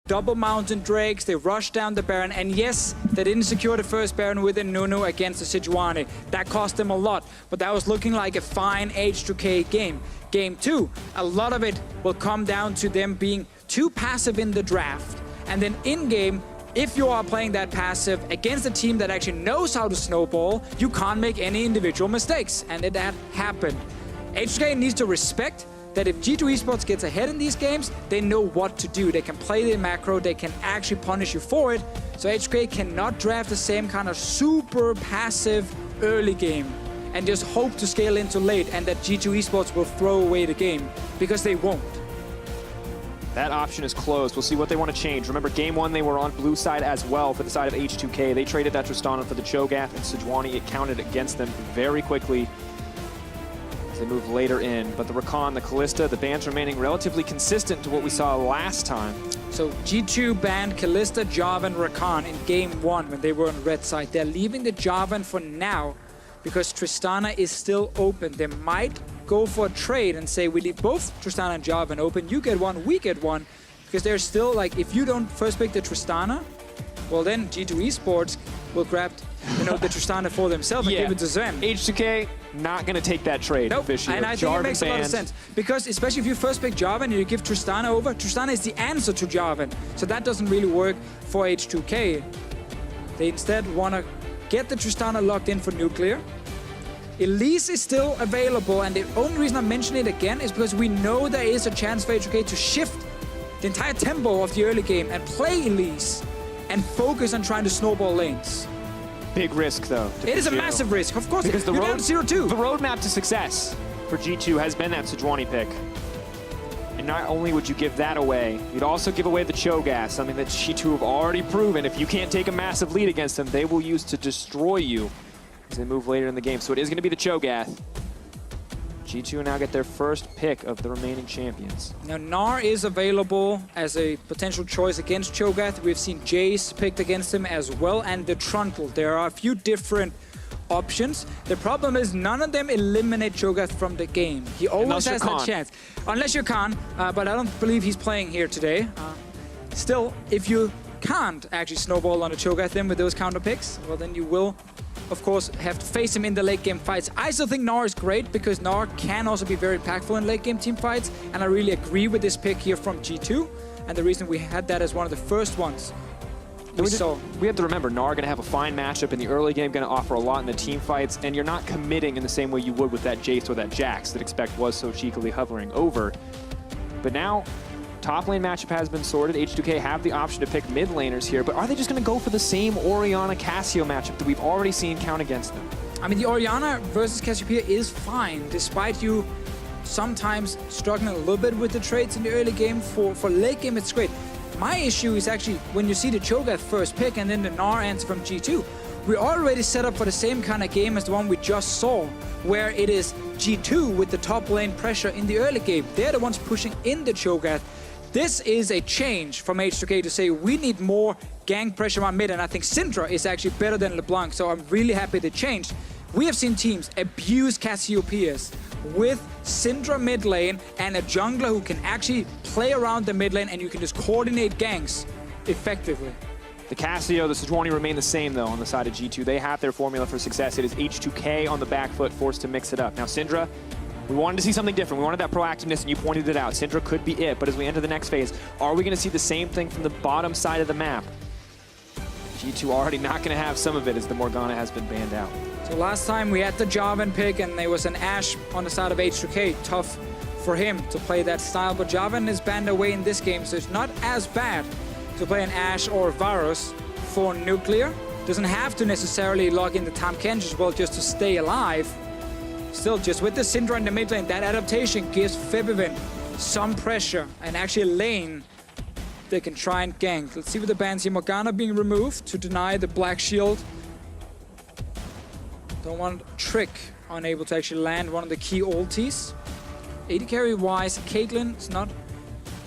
double Mountain Drakes, they rushed down the Baron, and yes, they didn't secure the first Baron within Nunu against the Sejuani. That cost them a lot, but that was looking like a fine H2K game. Game 2, a lot of it will come down to them being too passive in the draft. And then in-game, if you are playing that passive against a team that actually knows how to snowball, you can't make any individual mistakes, and that happened. H2K needs to respect that if G2 eSports gets ahead in these games, they know what to do. They can play the macro, they can actually punish you for it. So H2K cannot draft the same kind of super passive early game and just hope to scale into late and that G2 eSports will throw away the game, because they won't. That option is closed. We'll see what they want to change. Remember, game 1, they were on blue side as well for the side of H2K. They traded that Tristana for the Cho'Gath and Sejuani. It counted against them very quickly. They move later in, but the Rakan, the Kalista, the bans remaining relatively consistent to what we saw last time. So G2 banned Kalista, Jarvan, Rakan in game 1 when they were on red side. They're leaving the Jarvan for now because Tristana is still open. They might go for a trade and say we leave both Tristana and Jarvan open. You get one, we get one, because they're still like, if you don't first pick the Tristana, well then G2 eSports will grab the Tristana for themselves and give it to Zen. H2K not going to take that trade. Nope. And I think it makes a lot of sense. Because especially if you first pick Jarvan and you give Tristana over, Tristana is the answer to Jarvan. So that doesn't really work for H2K. They instead want to get the Tristana locked in for nuclear. Elise is still available, and the only reason I mention it again is because we know there is a chance for H2K to shift the entire tempo of the early game and play Elise and focus on trying to snowball lanes. Big risk, though. It is a massive risk, of course. Because you're down 0-2. The roadmap to success for G2 has been that Sejuani pick. And not only would you give that away, you'd also give away the Cho'Gath, something that G2 have already proven. If you can't take a massive lead against them, they will use to destroy you as they move later in the game. So it is going to be the Cho'Gath. G2 will now get their first pick of the remaining champions. Now, Gnar is available as a potential choice against Cho'Gath. We've seen Jace picked against him as well, and the Trundle. There are a few different options. The problem is none of them eliminate Cho'Gath from the game. He always has that chance. Unless you can't, but I don't believe he's playing here today. Still, if you can't actually snowball on a Cho'Gath then with those counter picks, well then you will of course have to face him in the late game fights. I still think Gnar is great because Gnar can also be very impactful in late game team fights, and I really agree with this pick here from G2, and the reason we had that as one of the first ones we have to remember, Gnar going to have a fine matchup in the early game, going to offer a lot in the team fights, and you're not committing in the same way you would with that Jace or that Jax that Expect was so cheekily hovering over. But now, top lane matchup has been sorted. H2K have the option to pick mid laners here, but are they just going to go for the same Orianna-Cassio matchup that we've already seen count against them? I mean, the Orianna versus Cassiopeia is fine, despite you sometimes struggling a little bit with the trades in the early game. For late game, it's great. My issue is actually when you see the Cho'Gath first pick and then the Gnar answer from G2. We're already set up for the same kind of game as the one we just saw, where it is G2 with the top lane pressure in the early game. They're the ones pushing in the Cho'Gath. This is a change from H2K to say we need more gang pressure on mid, and I think Syndra is actually better than LeBlanc, so I'm really happy they changed. We have seen teams abuse Cassiopeias with Syndra mid lane and a jungler who can actually play around the mid lane and you can just coordinate ganks effectively. The Cassio, the Sejuani remain the same, though, on the side of G2. They have their formula for success. It is H2K on the back foot, forced to mix it up. Now, Syndra, we wanted to see something different. We wanted that proactiveness, and you pointed it out. Syndra could be it, but as we enter the next phase, are we going to see the same thing from the bottom side of the map? G2 already not going to have some of it as the Morgana has been banned out. So last time we had the Jarvan pick, and there was an Ashe on the side of H2K. Tough for him to play that style, but Jarvan is banned away in this game, so it's not as bad to play an Ashe or Varus for nuclear. Doesn't have to necessarily log in the Tahm Kench as well just to stay alive. Still, just with the Syndra in the mid lane, that adaptation gives Febiven some pressure and actually a lane they can try and gank. Let's see what the bans here. Morgana being removed to deny the Black Shield. Don't want Trick unable to actually land one of the key ultis. AD carry wise, Caitlyn is not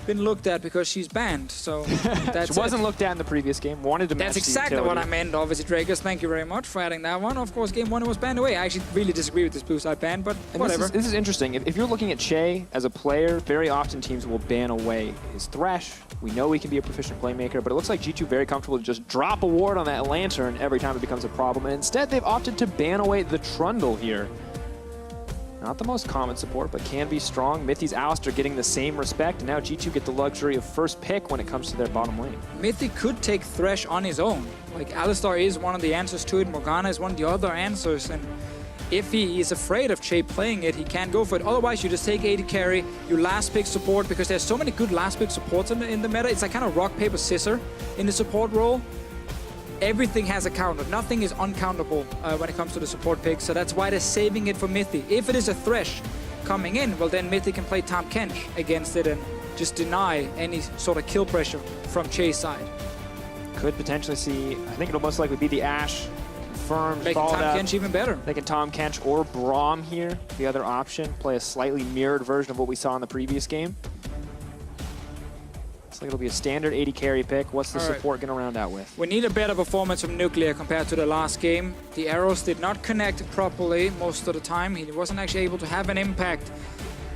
been looked at because she's banned. So that's she wasn't looked at in the previous game. Wanted to match That's exactly what I meant, obviously, Drakers. Thank you very much for adding that one. Of course, game 1 was banned away. I actually really disagree with this blue side ban, but whatever. This is interesting. If you're looking at Che as a player, very often teams will ban away his Thresh. We know he can be a proficient playmaker, but it looks like G2 very comfortable to just drop a ward on that Lantern every time it becomes a problem. And instead, they've opted to ban away the Trundle here. Not the most common support, but can be strong. Mythi's Alistar getting the same respect, and now G2 get the luxury of first pick when it comes to their bottom lane. Mythi could take Thresh on his own. Like, Alistar is one of the answers to it, Morgana is one of the other answers, and if he is afraid of Che playing it, he can't go for it. Otherwise, you just take AD carry, you last pick support, because there's so many good last pick supports in the meta. It's like kind of rock, paper, scissor in the support role. Everything has a counter. Nothing is uncountable when it comes to the support pick, so that's why they're saving it for Mythi. If it is a Thresh coming in, well then Mythi can play Tahm Kench against it and just deny any sort of kill pressure from Che's side. Could potentially see, I think it'll most likely be the Ashe confirmed. Making Tahm Kench even better. Making Tahm Kench or Braum here, the other option. Play a slightly mirrored version of what we saw in the previous game. Like it'll be a standard 80 carry pick. What's the support going to round out with? We need a better performance from Nuclear compared to the last game. The arrows did not connect properly most of the time. He wasn't actually able to have an impact.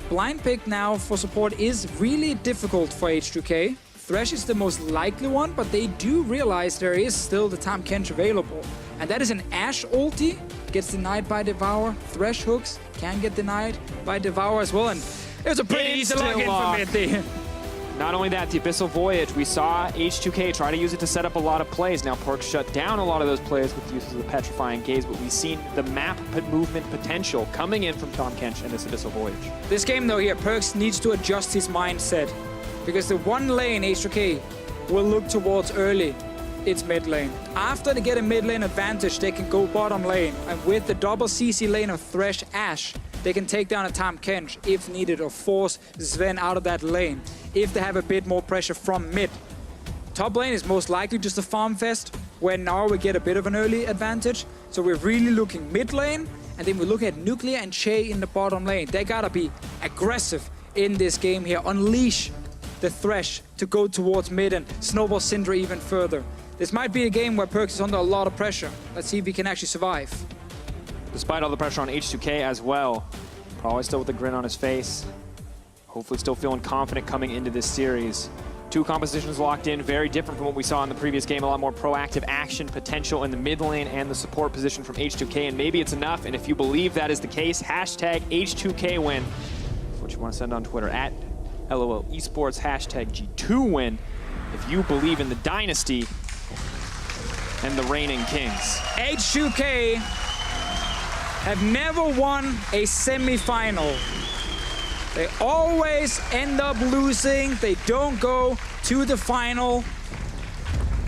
Blind pick now for support is really difficult for H2K. Thresh is the most likely one, but they do realize there is still the Tahm Kench available. And that is an Ashe ulti, gets denied by Devour. Thresh hooks can get denied by Devour as well. And it was a pretty easy login for Mythi. Not only that, the Abyssal Voyage, we saw H2K try to use it to set up a lot of plays. Now Perkz shut down a lot of those plays with the use of the Petrifying Gaze, but we've seen the map movement potential coming in from Tahm Kench and this Abyssal Voyage. This game though here, Perkz needs to adjust his mindset, because the one lane H2K will look towards early, it's mid lane. After they get a mid lane advantage, they can go bottom lane, and with the double CC lane of Thresh Ashe, they can take down a Tahm Kench if needed, or force Sven out of that lane if they have a bit more pressure from mid. Top lane is most likely just a farm fest, where now we get a bit of an early advantage. So we're really looking mid lane, and then we look at Nuclear and Che in the bottom lane. They gotta be aggressive in this game here, unleash the Thresh to go towards mid and snowball Syndra even further. This might be a game where Perkz is under a lot of pressure. Let's see if he can actually survive. Despite all the pressure on H2K as well, probably still with a grin on his face. Hopefully still feeling confident coming into this series. Two compositions locked in, very different from what we saw in the previous game. A lot more proactive action potential in the mid lane and the support position from H2K, and maybe it's enough. And if you believe that is the case, hashtag H2K win. That's what you want to send on Twitter, at LOL eSports, hashtag G2 win. If you believe in the dynasty and the reigning kings. H2K have never won a semi-final. They always end up losing. They don't go to the final.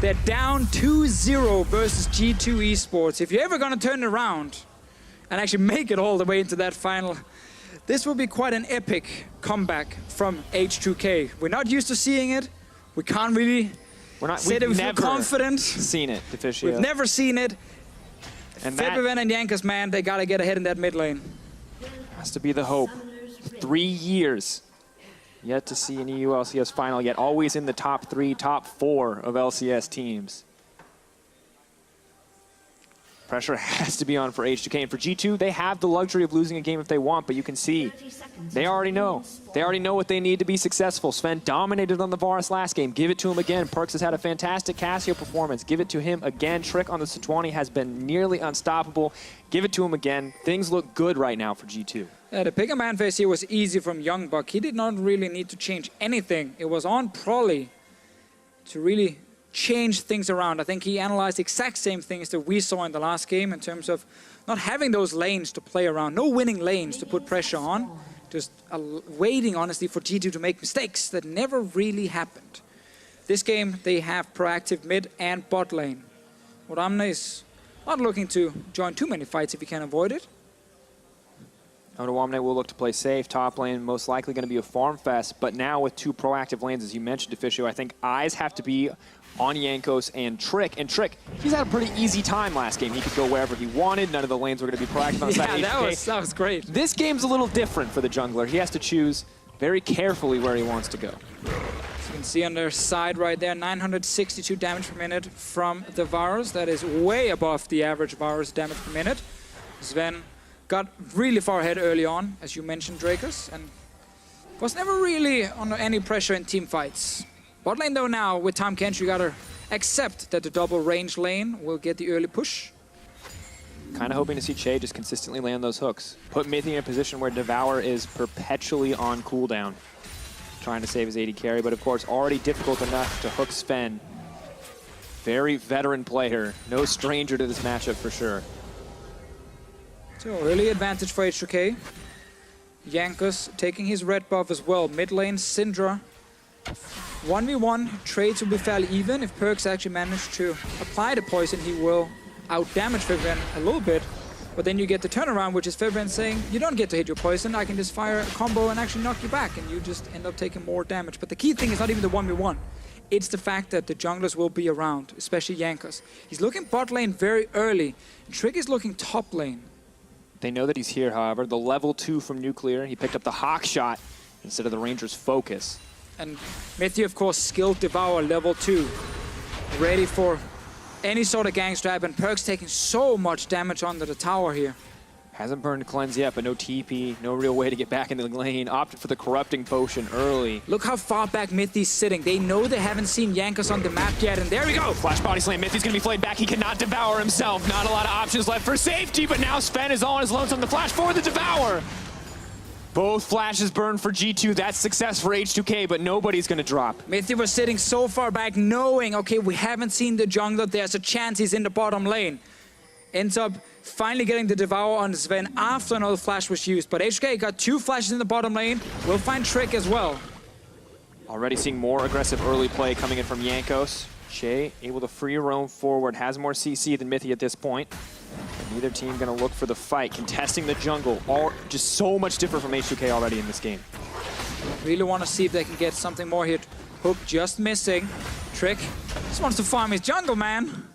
They're down 2-0 versus G2 eSports. If you're ever gonna turn it around and actually make it all the way into that final, this will be quite an epic comeback from H2K. We're not used to seeing it. We can't really say that we feel confident. Seen it, Deficio. We've never seen it. And Febiven and Yankas, man, they gotta get ahead in that mid lane. Has to be the hope. 3 years yet to see an EU LCS final, yet always in the top 3, top 4 of LCS teams. Pressure has to be on for H2K, and for G2, they have the luxury of losing a game if they want, but you can see they already know. They already know what they need to be successful. Sven dominated on the Varus last game. Give it to him again. Perkz has had a fantastic Cassio performance. Give it to him again. Trick on the Sejuani has been nearly unstoppable. Give it to him again. Things look good right now for G2. Yeah, the pick and man phase here was easy from Youngbuck. He did not really need to change anything. It was on Prolly to really change things around. I think he analyzed the exact same things that we saw in the last game in terms of not having those lanes to play around, no winning lanes to put pressure on, just waiting honestly for G2 to make mistakes that never really happened. This game they have proactive mid and bot lane. Oramne is not looking to join too many fights if he can avoid it. Oramne will look to play safe. Top lane most likely going to be a farm fest, but now with 2 proactive lanes, as you mentioned, Deficio, I think eyes have to be on Jankos and Trick. And Trick, he's had a pretty easy time last game. He could go wherever he wanted. None of the lanes were going to be proactive on the side of H2K. that was great. This game's a little different for the jungler. He has to choose very carefully where he wants to go. can see on their side right there, 962 damage per minute from the Varus. That is way above the average Varus damage per minute. Sven got really far ahead early on, as you mentioned, Drakus, and was never really under any pressure in team fights. Bot lane though now, with Tahm Kench, you gotta accept that the double range lane will get the early push. Kind of hoping to see Che just consistently land those hooks. Put Mithy in a position where Devour is perpetually on cooldown, trying to save his AD carry, but of course already difficult enough to hook Sven. Very veteran player, no stranger to this matchup for sure. So early advantage for H2K. Jankos taking his red buff as well. Mid lane, Syndra. 1v1, trades will be fairly even. If Perkz actually managed to apply the poison, he will out-damage Febiven a little bit. But then you get the turnaround, which is Febiven saying, you don't get to hit your poison, I can just fire a combo and actually knock you back, and you just end up taking more damage. But the key thing is not even the 1v1. It's the fact that the junglers will be around, especially Jankos. He's looking bot lane very early. Trick is looking top lane. They know that he's here, however. The level 2 from Nuclear, he picked up the Hawk shot instead of the Ranger's focus. And Mithy, of course, skilled Devour level 2. Ready for any sort of gang strap, and Perkz taking so much damage under the tower here. Hasn't burned Cleanse yet, but no TP, no real way to get back into the lane. Opted for the Corrupting Potion early. Look how far back Mithy's sitting. They know they haven't seen Jankos on the map yet, and there we go! Flash body slam, Mithy's gonna be flayed back. He cannot devour himself. Not a lot of options left for safety, but now Sven is all on his lonesome. The flash for the Devour. Both flashes burned for G2. That's success for H2K, but nobody's gonna drop. Mithy was sitting so far back knowing, okay, we haven't seen the jungler. There's a chance he's in the bottom lane. Ends up finally getting the Devour on Sven after another flash was used. But HK got 2 flashes in the bottom lane. We'll find Trick as well. Already seeing more aggressive early play coming in from Jankos. Che able to free roam forward, has more CC than Mithy at this point. Neither team gonna look for the fight, contesting the jungle. All just so much different from H2K already in this game. Really want to see if they can get something more here. Hook just missing. Trick just wants to farm his jungle, man.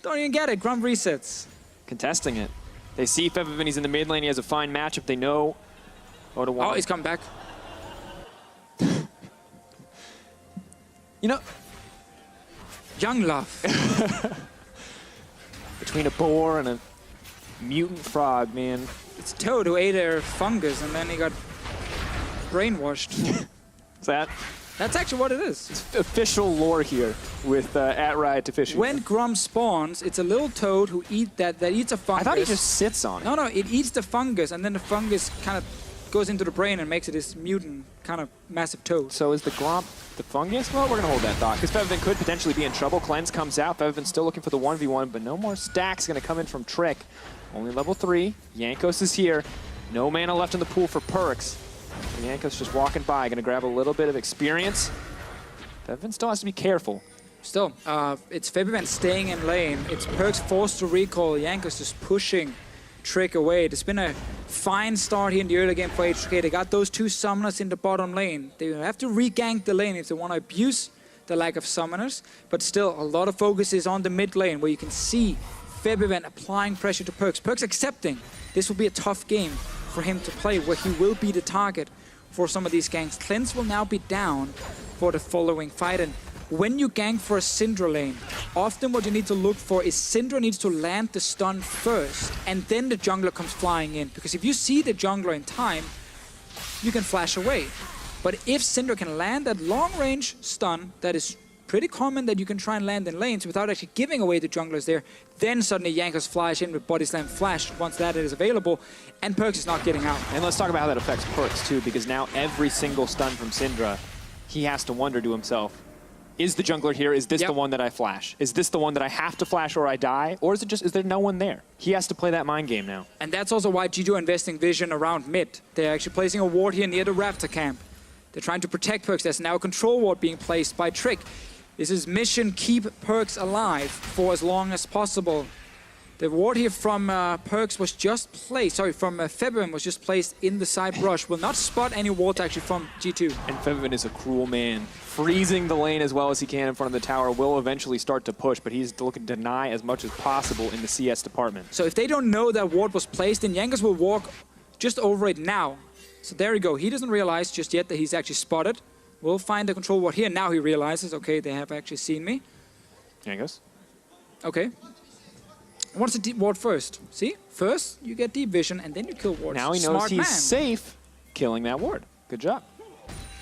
Don't even get it. Grump resets. Contesting it. They see Febiven, he's in the mid lane, he has a fine matchup. They know. Oh, he's coming back. You know, young love. Between a boar and a mutant frog, man. It's Toad who ate a fungus and then he got brainwashed. Is that? That's actually what it is. It's official lore here with at Riot to Fishing. When Grum spawns, it's a little toad who eats a fungus. I thought he just sits on it. No, it eats the fungus and then the fungus kind of goes into the brain and makes it this mutant kind of massive toad. So is the Gromp the fungus? Well, we're going to hold that thought because Febiven could potentially be in trouble. Cleanse comes out. Febiven's still looking for the 1v1, but no more stacks going to come in from Trick. Only level 3. Jankos is here. No mana left in the pool for Perkz. Jankos just walking by, going to grab a little bit of experience. Febiven still has to be careful. Still, it's Febiven staying in lane. It's Perkz forced to recall. Jankos just pushing Trick away. It's been a fine start here in the early game for H2K. They got those 2 summoners in the bottom lane. They have to re-gank the lane if they want to abuse the lack of summoners. But still, a lot of focus is on the mid lane where you can see Febiven applying pressure to Perkz. Perkz accepting this will be a tough game for him to play, where he will be the target for some of these ganks. Cleanse will now be down for the following fight. And when you gank for a Syndra lane, often what you need to look for is Syndra needs to land the stun first, and then the jungler comes flying in. Because if you see the jungler in time, you can flash away. But if Syndra can land that long-range stun, that is pretty common that you can try and land in lanes without actually giving away the junglers there, then suddenly Jankos flies in with Body Slam Flash once that is available, and Perkz is not getting out. And let's talk about how that affects Perkz too, because now every single stun from Syndra, he has to wonder to himself, is the jungler here? Is this the one that I flash? Is this the one that I have to flash or I die? Or is it just, is there no one there? He has to play that mind game now. And that's also why G2 are investing vision around mid. They're actually placing a ward here near the Raptor camp. They're trying to protect Perkz. There's now a control ward being placed by Trick. This is mission keep Perkz alive for as long as possible. The ward here from Perkz was just placed, from Febiven was just placed in the side brush. Will not spot any wards actually from G2. And Febiven is a cruel man. Freezing the lane as well as he can in front of the tower will eventually start to push, but he's looking to deny as much as possible in the CS department. So if they don't know that ward was placed, then Jankos will walk just over it now. So there we go. He doesn't realize just yet that he's actually spotted. Will find the control ward here. Now he realizes, okay, they have actually seen me. Jankos. Okay. What's the deep ward first? See? First, you get deep vision, and then you kill wards. Now he knows he's safe killing that ward. Good job.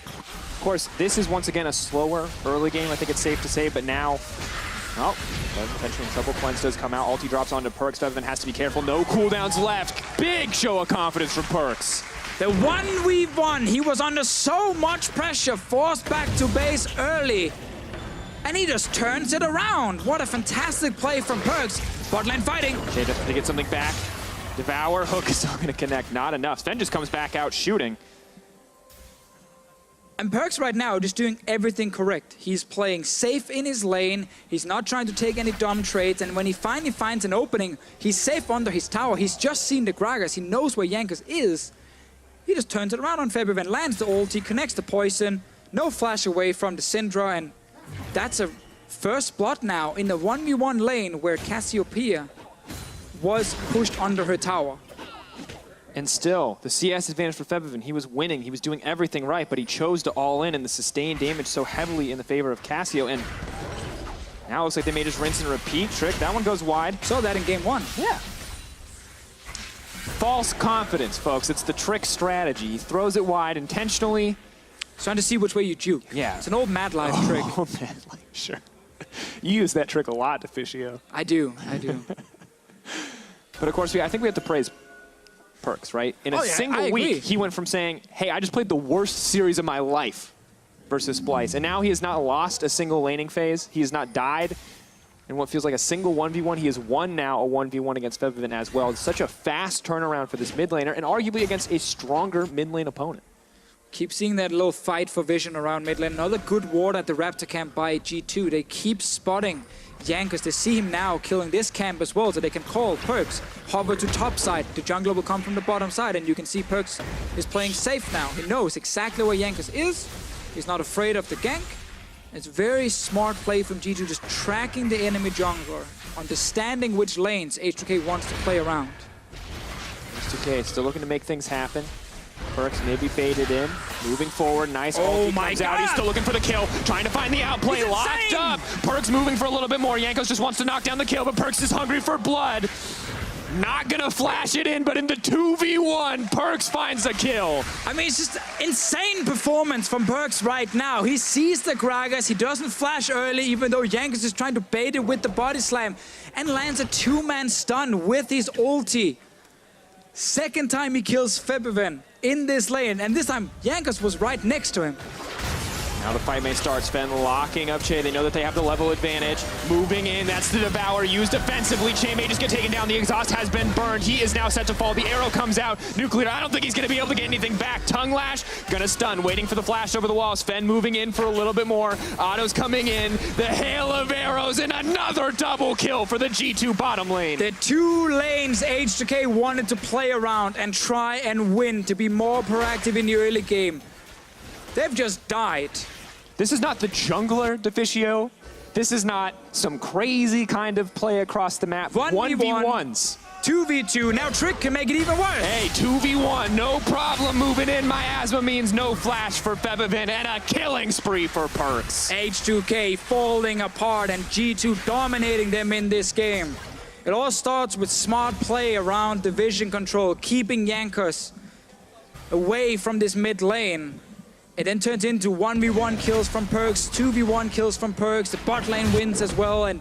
Of course, this is once again a slower early game, I think it's safe to say, but now, oh, potentially in trouble. Cleanse does come out. Ulti drops onto Perks. Febiven has to be careful. No cooldowns left. Big show of confidence from Perks. The 1v1, he was under so much pressure, forced back to base early, and he just turns it around. What a fantastic play from Perks. Bot lane fighting. Jay just to get something back. Devour, Hook is still going to connect. Not enough. Sven just comes back out shooting. And Perks right now just doing everything correct. He's playing safe in his lane. He's not trying to take any dumb trades. And when he finally finds an opening, he's safe under his tower. He's just seen the Gragas. He knows where Jankos is. He just turns it around on Febiven, lands the ulti, connects the poison. No flash away from the Syndra. And that's a first blood now in the 1v1 lane where Cassiopeia was pushed under her tower. And still, the CS advantage for Febiven. He was winning. He was doing everything right, but he chose to all in, and the sustained damage so heavily in the favor of Cassio. And now it looks like they may just rinse and repeat. Trick, that one goes wide. Saw that in game 1. Yeah. False confidence, folks. It's the Trick strategy. He throws it wide intentionally. Trying to see which way you juke. Yeah. It's an old Mad Life trick. Oh, Mad Life, sure. You use that trick a lot, Deficio. I do. But of course, I think we have to praise Perks, right? In a single week, he went from saying, hey, I just played the worst series of my life versus Splice. And now he has not lost a single laning phase. He has not died in what feels like a single 1v1. He has won now a 1v1 against Febiven as well. It's such a fast turnaround for this mid laner and arguably against a stronger mid lane opponent. Keep seeing that little fight for vision around mid lane. Another good ward at the Raptor camp by G2. They keep spotting Jankos. They see him now killing this camp as well, so they can call Perks, hover to top side. The jungler will come from the bottom side, and you can see Perks is playing safe now. He knows exactly where Jankos is. He's not afraid of the gank. It's very smart play from G2, just tracking the enemy jungler, understanding which lanes H2K wants to play around. H2K still looking to make things happen. Perks maybe faded in, moving forward, nice ulti comes out, he's still looking for the kill, trying to find the outplay, locked up. Perks moving for a little bit more, Jankos just wants to knock down the kill, but Perks is hungry for blood. Not gonna flash it in, but in the 2v1, Perks finds the kill. I mean, it's just insane performance from Perks right now. He sees the Gragas, he doesn't flash early, even though Jankos is trying to bait it with the body slam, and lands a 2-man stun with his ulti. Second time he kills Febiven in this lane, and this time Jankos was right next to him. Now the fight may start. Sven locking up Che. They know that they have the level advantage. Moving in, that's the Devour used defensively. Che may just get taken down. The exhaust has been burned. He is now set to fall. The arrow comes out. Nuclear, I don't think he's going to be able to get anything back. Tongue Lash, gonna stun, waiting for the flash over the wall. Sven moving in for a little bit more. Otto's coming in. The hail of arrows and another double kill for the G2 bottom lane. The two lanes H2K wanted to play around and try and win, to be more proactive in the early game. They've just died. This is not the jungler, Deficio. This is not some crazy kind of play across the map. 1v1s. 2v2. Now Trick can make it even worse. Hey, 2v1, no problem moving in. Miasma means no flash for Febiven and a killing spree for Perks. H2K falling apart and G2 dominating them in this game. It all starts with smart play around the vision control, keeping Jankos away from this mid lane. It then turns into 1v1 kills from Perks, 2v1 kills from Perks. The bot lane wins as well, and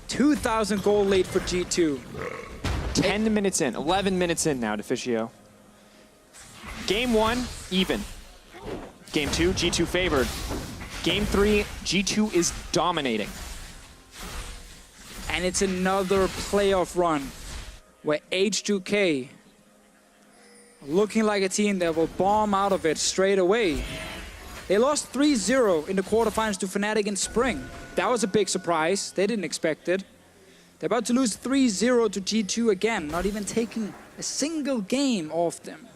2,000 gold lead for G2. 10 minutes in, 11 minutes in now, Deficio. Game 1, even. Game 2, G2 favored. Game 3, G2 is dominating. And it's another playoff run where H2K looking like a team that will bomb out of it straight away. They lost 3-0 in the quarterfinals to Fnatic in spring. That was a big surprise. They didn't expect it. They're about to lose 3-0 to G2 again, not even taking a single game off them.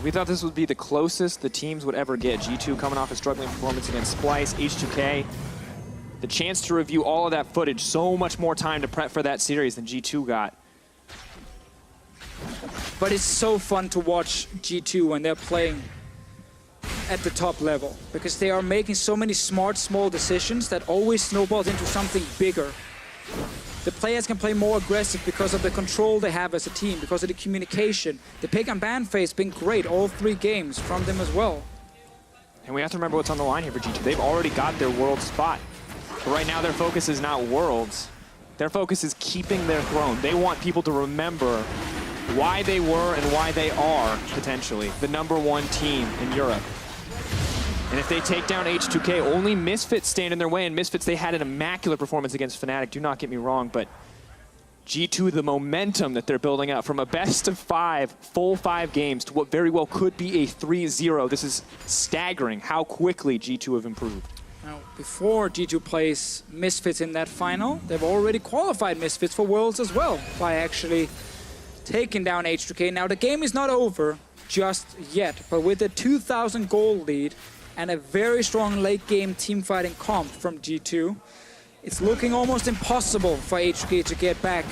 We thought this would be the closest the teams would ever get. G2 coming off a struggling performance against Splice, H2K. The chance to review all of that footage, so much more time to prep for that series than G2 got. But it's so fun to watch G2 when they're playing at the top level because they are making so many smart, small decisions that always snowballs into something bigger. The players can play more aggressive because of the control they have as a team, because of the communication. The pick and ban phase has been great all 3 games from them as well. And we have to remember what's on the line here for G2. They've already got their world spot. But right now their focus is not worlds. Their focus is keeping their throne. They want people to remember why they were and why they are, potentially, the #1 team in Europe. And if they take down H2K, only Misfits stand in their way. And Misfits, they had an immaculate performance against Fnatic, do not get me wrong, but G2, the momentum that they're building up from a best of 5, full 5 games to what very well could be a 3-0. This is staggering how quickly G2 have improved. Now, before G2 plays Misfits in that final, they've already qualified Misfits for Worlds as well by actually taking down H2K. Now, the game is not over just yet, but with a 2,000 goal lead and a very strong late game team fighting comp from G2, it's looking almost impossible for H2K to get back.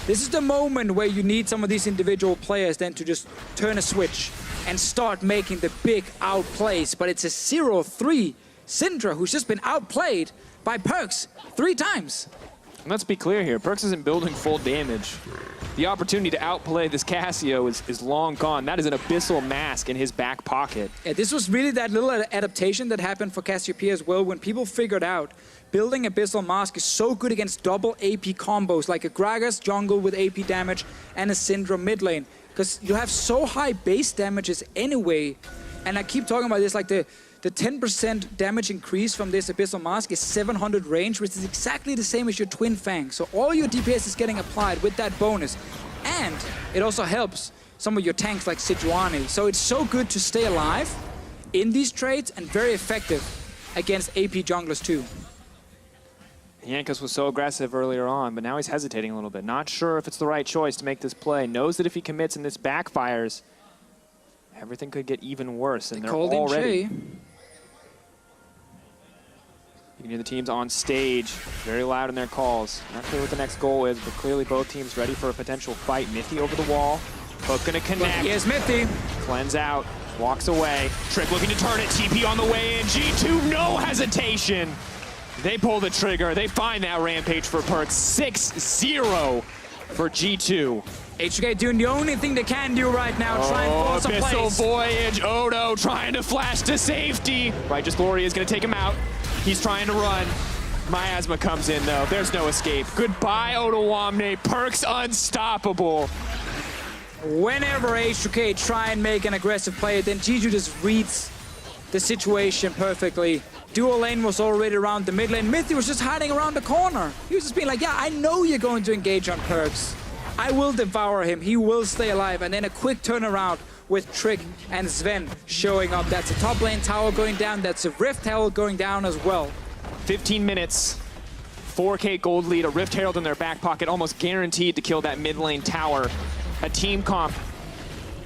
This is the moment where you need some of these individual players then to just turn a switch and start making the big outplays. But it's a 0-3 Syndra who's just been outplayed by Perkz 3 times. And let's be clear here, Perkz isn't building full damage. The opportunity to outplay this Cassio is long gone. That is an Abyssal Mask in his back pocket. Yeah, this was really that little adaptation that happened for Cassiopeia as well when people figured out building Abyssal Mask is so good against double AP combos like a Gragas jungle with AP damage and a Syndra mid lane. Because you have so high base damages anyway. And I keep talking about this, like the 10% damage increase from this Abyssal Mask is 700 range, which is exactly the same as your Twin Fang. So all your DPS is getting applied with that bonus. And it also helps some of your tanks like Sejuani. So it's so good to stay alive in these trades and very effective against AP junglers too. Jankos was so aggressive earlier on, but now he's hesitating a little bit. Not sure if it's the right choice to make this play. Knows that if he commits and this backfires, everything could get even worse. And they're already... You can hear the teams on stage, very loud in their calls. Not clear what the next goal is, but clearly both teams ready for a potential fight. Mithy over the wall. Hook gonna connect. Here's Mithy. Cleanse out, walks away. Trick looking to turn it, TP on the way in. G2, no hesitation. They pull the trigger, they find that rampage for Perkz. 6-0 for G2. H2K doing the only thing they can do right now, try and force a place. Abyssal Voyage, Odo trying to flash to safety. Righteous Glory is gonna take him out. He's trying to run. Miasma comes in though, there's no escape. Goodbye, Odoamne, Perkz unstoppable. Whenever H2K try and make an aggressive play, then G2 just reads the situation perfectly. Dual lane was already around the mid lane. Mithy was just hiding around the corner. He was just being like, yeah, I know you're going to engage on Perkz. I will devour him, he will stay alive. And then a quick turnaround with Trick and Sven showing up. That's a top lane tower going down, that's a Rift Herald going down as well. 15 minutes, 4K gold lead, a Rift Herald in their back pocket, almost guaranteed to kill that mid lane tower. A team comp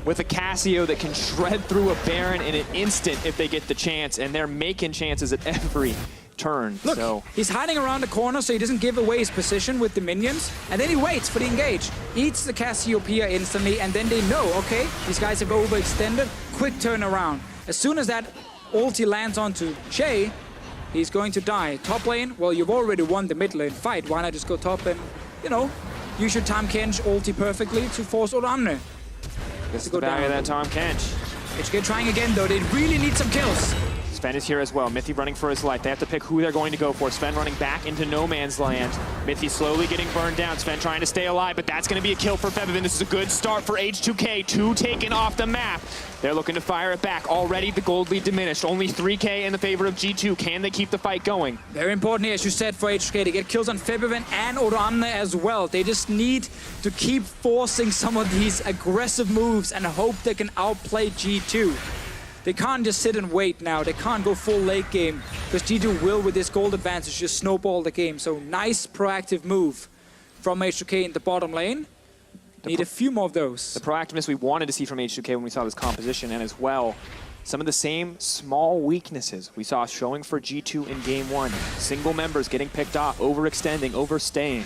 with a Cassio that can shred through a Baron in an instant if they get the chance, and they're making chances at every turn. Look, so he's hiding around the corner so he doesn't give away his position with the minions, and then he waits for the engage. Eats the Cassiopeia instantly, and then they know, okay, these guys have overextended, quick turnaround. As soon as that ulti lands onto Shay, he's going to die. Top lane, well, you've already won the mid lane fight. Why not just go top and, you know, you should time Kench ulti perfectly to force Odoamne. This is the value of that Tom Kench. HK trying again though, they really need some kills. Sven is here as well. Mithy running for his life. They have to pick who they're going to go for. Sven running back into no man's land. Mithy slowly getting burned down. Sven trying to stay alive, but that's going to be a kill for Febiven. This is a good start for H2K. 2 taken off the map. They're looking to fire it back. Already the gold lead diminished. Only 3K in the favor of G2. Can they keep the fight going? Very important here, as you said, for H2K to get kills on Febiven and Odoamne as well. They just need to keep forcing some of these aggressive moves and hope they can outplay G2. They can't just sit and wait now. They can't go full late game because G2 will, with this gold advantage, just snowball the game. So nice proactive move from H2K in the bottom lane. Need a few more of those. The proactiveness we wanted to see from H2K when we saw this composition, and as well, some of the same small weaknesses we saw showing for G2 in game 1. Single members getting picked off, overextending, overstaying.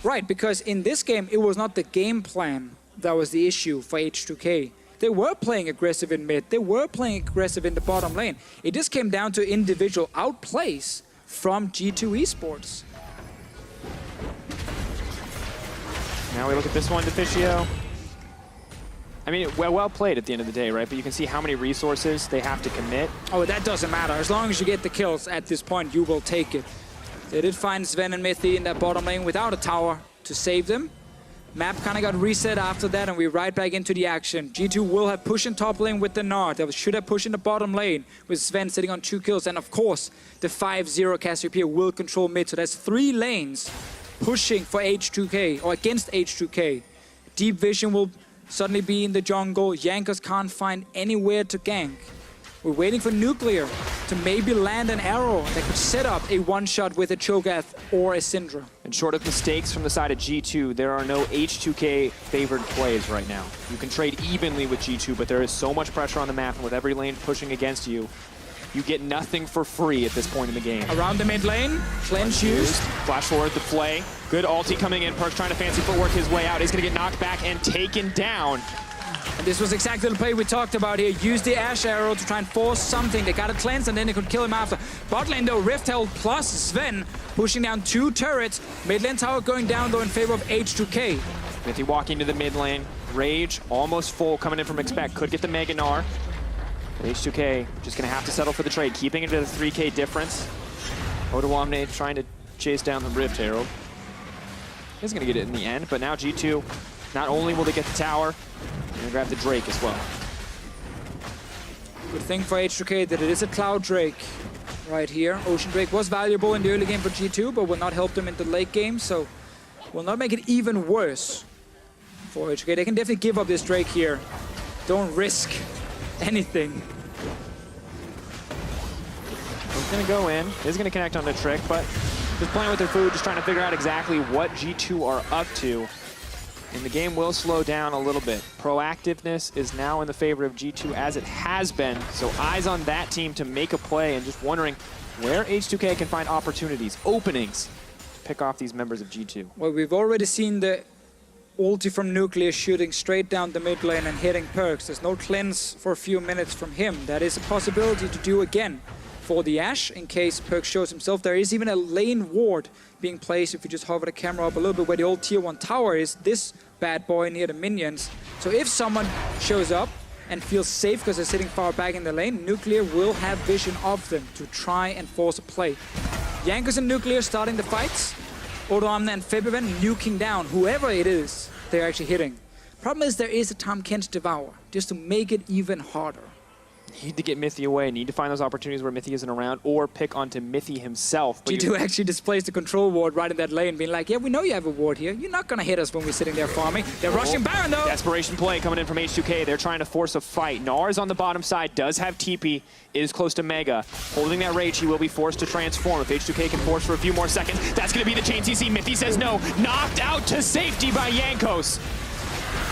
Right, because in this game, it was not the game plan that was the issue for H2K. They were playing aggressive in mid. They were playing aggressive in the bottom lane. It just came down to individual outplays from G2 eSports. Now we look at this one, Deficio. I mean, well played at the end of the day, right? But you can see how many resources they have to commit. Oh, that doesn't matter. As long as you get the kills at this point, you will take it. They did find Sven and Mithy in that bottom lane without a tower to save them. Map kind of got reset after that, and we're right back into the action. G2 will have push in top lane with the Nard. They should have pushed in the bottom lane with Sven sitting on 2 kills. And of course, the 5-0 Cassiopeia will control mid. So that's 3 lanes pushing for H2K, or against H2K. Deep Vision will suddenly be in the jungle. Jankos can't find anywhere to gank. We're waiting for Nuclear to maybe land an arrow that could set up a one-shot with a Cho'Gath or a Syndra. And short of mistakes from the side of G2, there are no H2K favored plays right now. You can trade evenly with G2, but there is so much pressure on the map, and with every lane pushing against you, you get nothing for free at this point in the game. Around the mid lane, cleanse used. Flash forward the play. Good ulti coming in. Perkz trying to fancy footwork his way out. He's going to get knocked back and taken down. And this was exactly the play we talked about here. Use the Ash Arrow to try and force something. They got a cleanse and then they could kill him after. Bot lane though, Rift Herald plus Sven pushing down 2 turrets. Mid lane tower going down though in favor of H2K. Mithy walking to the mid lane. Rage almost full coming in from Expect. Could get the Mega Gnar. H2K just going to have to settle for the trade, keeping it at a 3K difference. Odoamne trying to chase down the Rift Herald. He's going to get it in the end, but now G2, not only will they get the tower, they're going to grab the Drake as well. Good thing for H2K that it is a Cloud Drake right here. Ocean Drake was valuable in the early game for G2, but will not help them in the late game, so will not make it even worse for H2K. They can definitely give up this Drake here. Don't risk anything. He's going to go in. He's going to connect on the Trick, but just playing with their food, just trying to figure out exactly what G2 are up to. And the game will slow down a little bit. Proactiveness is now in the favor of G2 as it has been. So eyes on that team to make a play, and just wondering where H2K can find opportunities, openings, to pick off these members of G2. Well, we've already seen the ulti from Nuclear shooting straight down the mid lane and hitting Perkz. There's no cleanse for a few minutes from him. That is a possibility to do again for the Ashe in case Perkz shows himself. There is even a lane ward being placed if you just hover the camera up a little bit where the old tier 1 tower is. This bad boy near the minions. So if someone shows up and feels safe because they're sitting far back in the lane, Nuclear will have vision of them to try and force a play. Jankos and Nuclear starting the fights. Odoamne and Febiven nuking down whoever it is they're actually hitting. Problem is there is a Tahm Kench Devour, just to make it even harder. Need to get Mithy away, need to find those opportunities where Mithy isn't around, or pick onto Mithy himself. But G2 actually displays the control ward right in that lane, being like, yeah, we know you have a ward here. You're not going to hit us when we're sitting there farming. They're rushing Baron, though. Desperation play coming in from H2K. They're trying to force a fight. Gnar's on the bottom side, does have TP, is close to Mega. Holding that Rage, he will be forced to transform. If H2K can force for a few more seconds, that's going to be the chain CC. Mithy says no. Knocked out to safety by Jankos.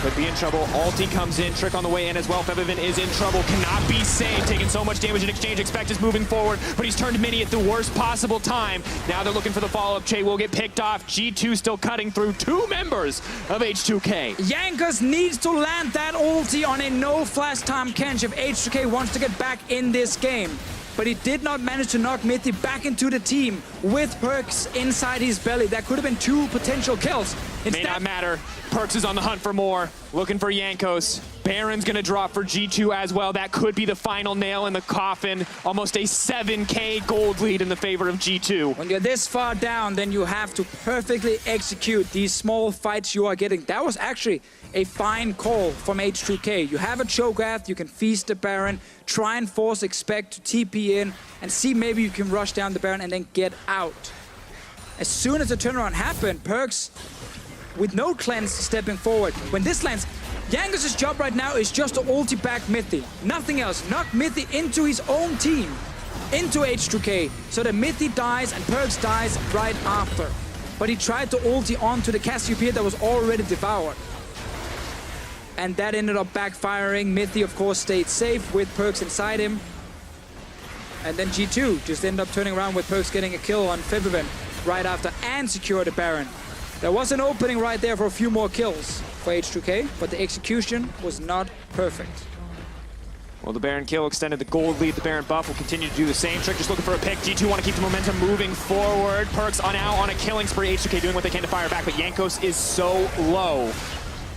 Could be in trouble. Ulti comes in. Trick on the way in as well. Febiven is in trouble. Cannot be saved. Taking so much damage in exchange. Expect is moving forward, but he's turned Mini at the worst possible time. Now they're looking for the follow-up. Che will get picked off. G2 still cutting through 2 members of H2K. Jankos needs to land that ulti on a no-flash Tahm Kench if H2K wants to get back in this game. But he did not manage to knock Mithy back into the team with Perkz inside his belly. That could have been 2 potential kills. May not matter. Perkz is on the hunt for more. Looking for Jankos. Baron's going to drop for G2 as well. That could be the final nail in the coffin. Almost a 7K gold lead in the favor of G2. When you're this far down, then you have to perfectly execute these small fights you are getting. That was actually a fine call from H2K. You have a Cho'Gath, you can feast the Baron, try and force Expect to TP in, and see maybe you can rush down the Baron and then get out. As soon as the turnaround happened, Perkz, with no cleanse, stepping forward. When this lands, Jankos' job right now is just to ulti back Mithy. Nothing else. Knock Mithy into his own team, into H2K, so that Mithy dies and Perkz dies right after. But he tried to ulti onto the Cassiopeia that was already devoured. And that ended up backfiring. Mithy, of course, stayed safe with Perkz inside him. And then G2 just ended up turning around with Perkz getting a kill on Febiven right after and secured the Baron. There was an opening right there for a few more kills for H2K, but the execution was not perfect. Well, the Baron kill extended the gold lead. The Baron buff will continue to do the same trick, just looking for a pick. G2 want to keep the momentum moving forward. Perks on now on a killing spree. H2K doing what they can to fire back, but Jankos is so low.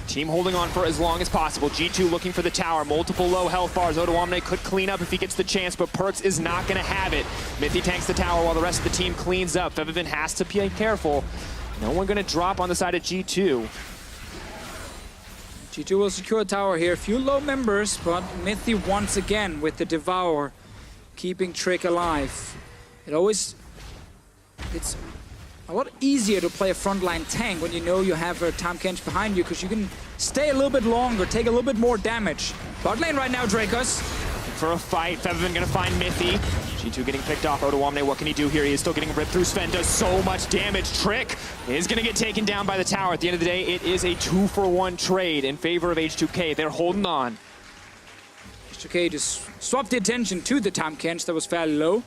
Team holding on for as long as possible. G2 looking for the tower. Multiple low health bars. Odoamne could clean up if he gets the chance, but Perks is not going to have it. Mithy tanks the tower while the rest of the team cleans up. Fevivin has to be careful. No one going to drop on the side of G2. G2 will secure a tower here. A few low members, but Mithy once again with the Devour, keeping Trick alive. It's a lot easier to play a frontline tank when you know you have a Tahm Kench behind you, because you can stay a little bit longer, take a little bit more damage. Bot lane right now, Dracos. For a fight, Fevivin gonna find Mithy. G2 getting picked off. Odoamne, what can he do here? He is still getting ripped through. Sven does so much damage. Trick is gonna get taken down by the tower. At the end of the day, it is a 2-for-1 trade in favor of H2K. They're holding on. H2K just swapped the attention to the Tahm Kench that was fairly low.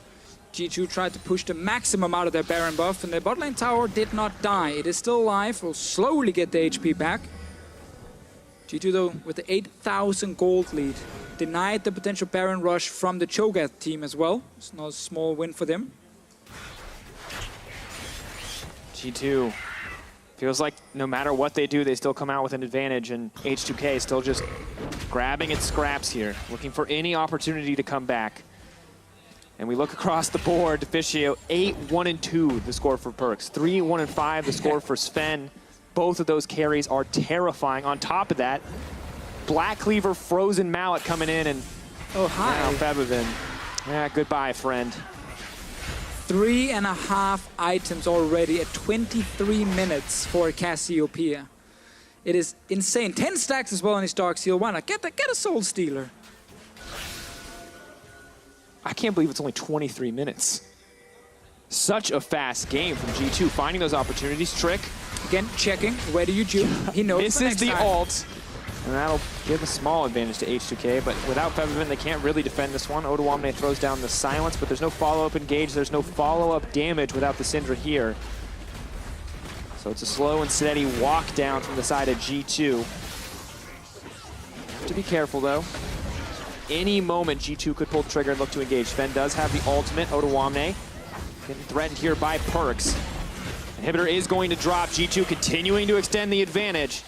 G2 tried to push the maximum out of their Baron buff, and the bot lane tower did not die. It is still alive, will slowly get the HP back. G2 though, with the 8,000 gold lead, denied the potential Baron rush from the Cho'Gath team as well. It's not a small win for them. G2 feels like no matter what they do, they still come out with an advantage, and H2K still just grabbing at scraps here, looking for any opportunity to come back. And we look across the board, Deficio 8-1-2 the score for Perks, 3-1-5 the score for Sven. Both of those carries are terrifying. On top of that, Black Cleaver, Frozen Mallet coming in, and oh, hi. Now Fevivin. Yeah, goodbye, friend. 3.5 items already at 23 minutes for Cassiopeia. It is insane. 10 stacks as well on his Dark Seal. Why not? Get a Soul Stealer. I can't believe it's only 23 minutes. Such a fast game from G2, finding those opportunities. Trick. Again, checking. Where do you juke? He knows this is the ult. And that'll give a small advantage to H2K, but without Fevivin, they can't really defend this one. Odoamne throws down the silence, but there's no follow-up engage. There's no follow-up damage without the Syndra here. So it's a slow and steady walk down from the side of G2. Have to be careful, though. Any moment, G2 could pull the trigger and look to engage. Sven does have the ultimate. Odoamne getting threatened here by Perks. Inhibitor is going to drop. G2 continuing to extend the advantage.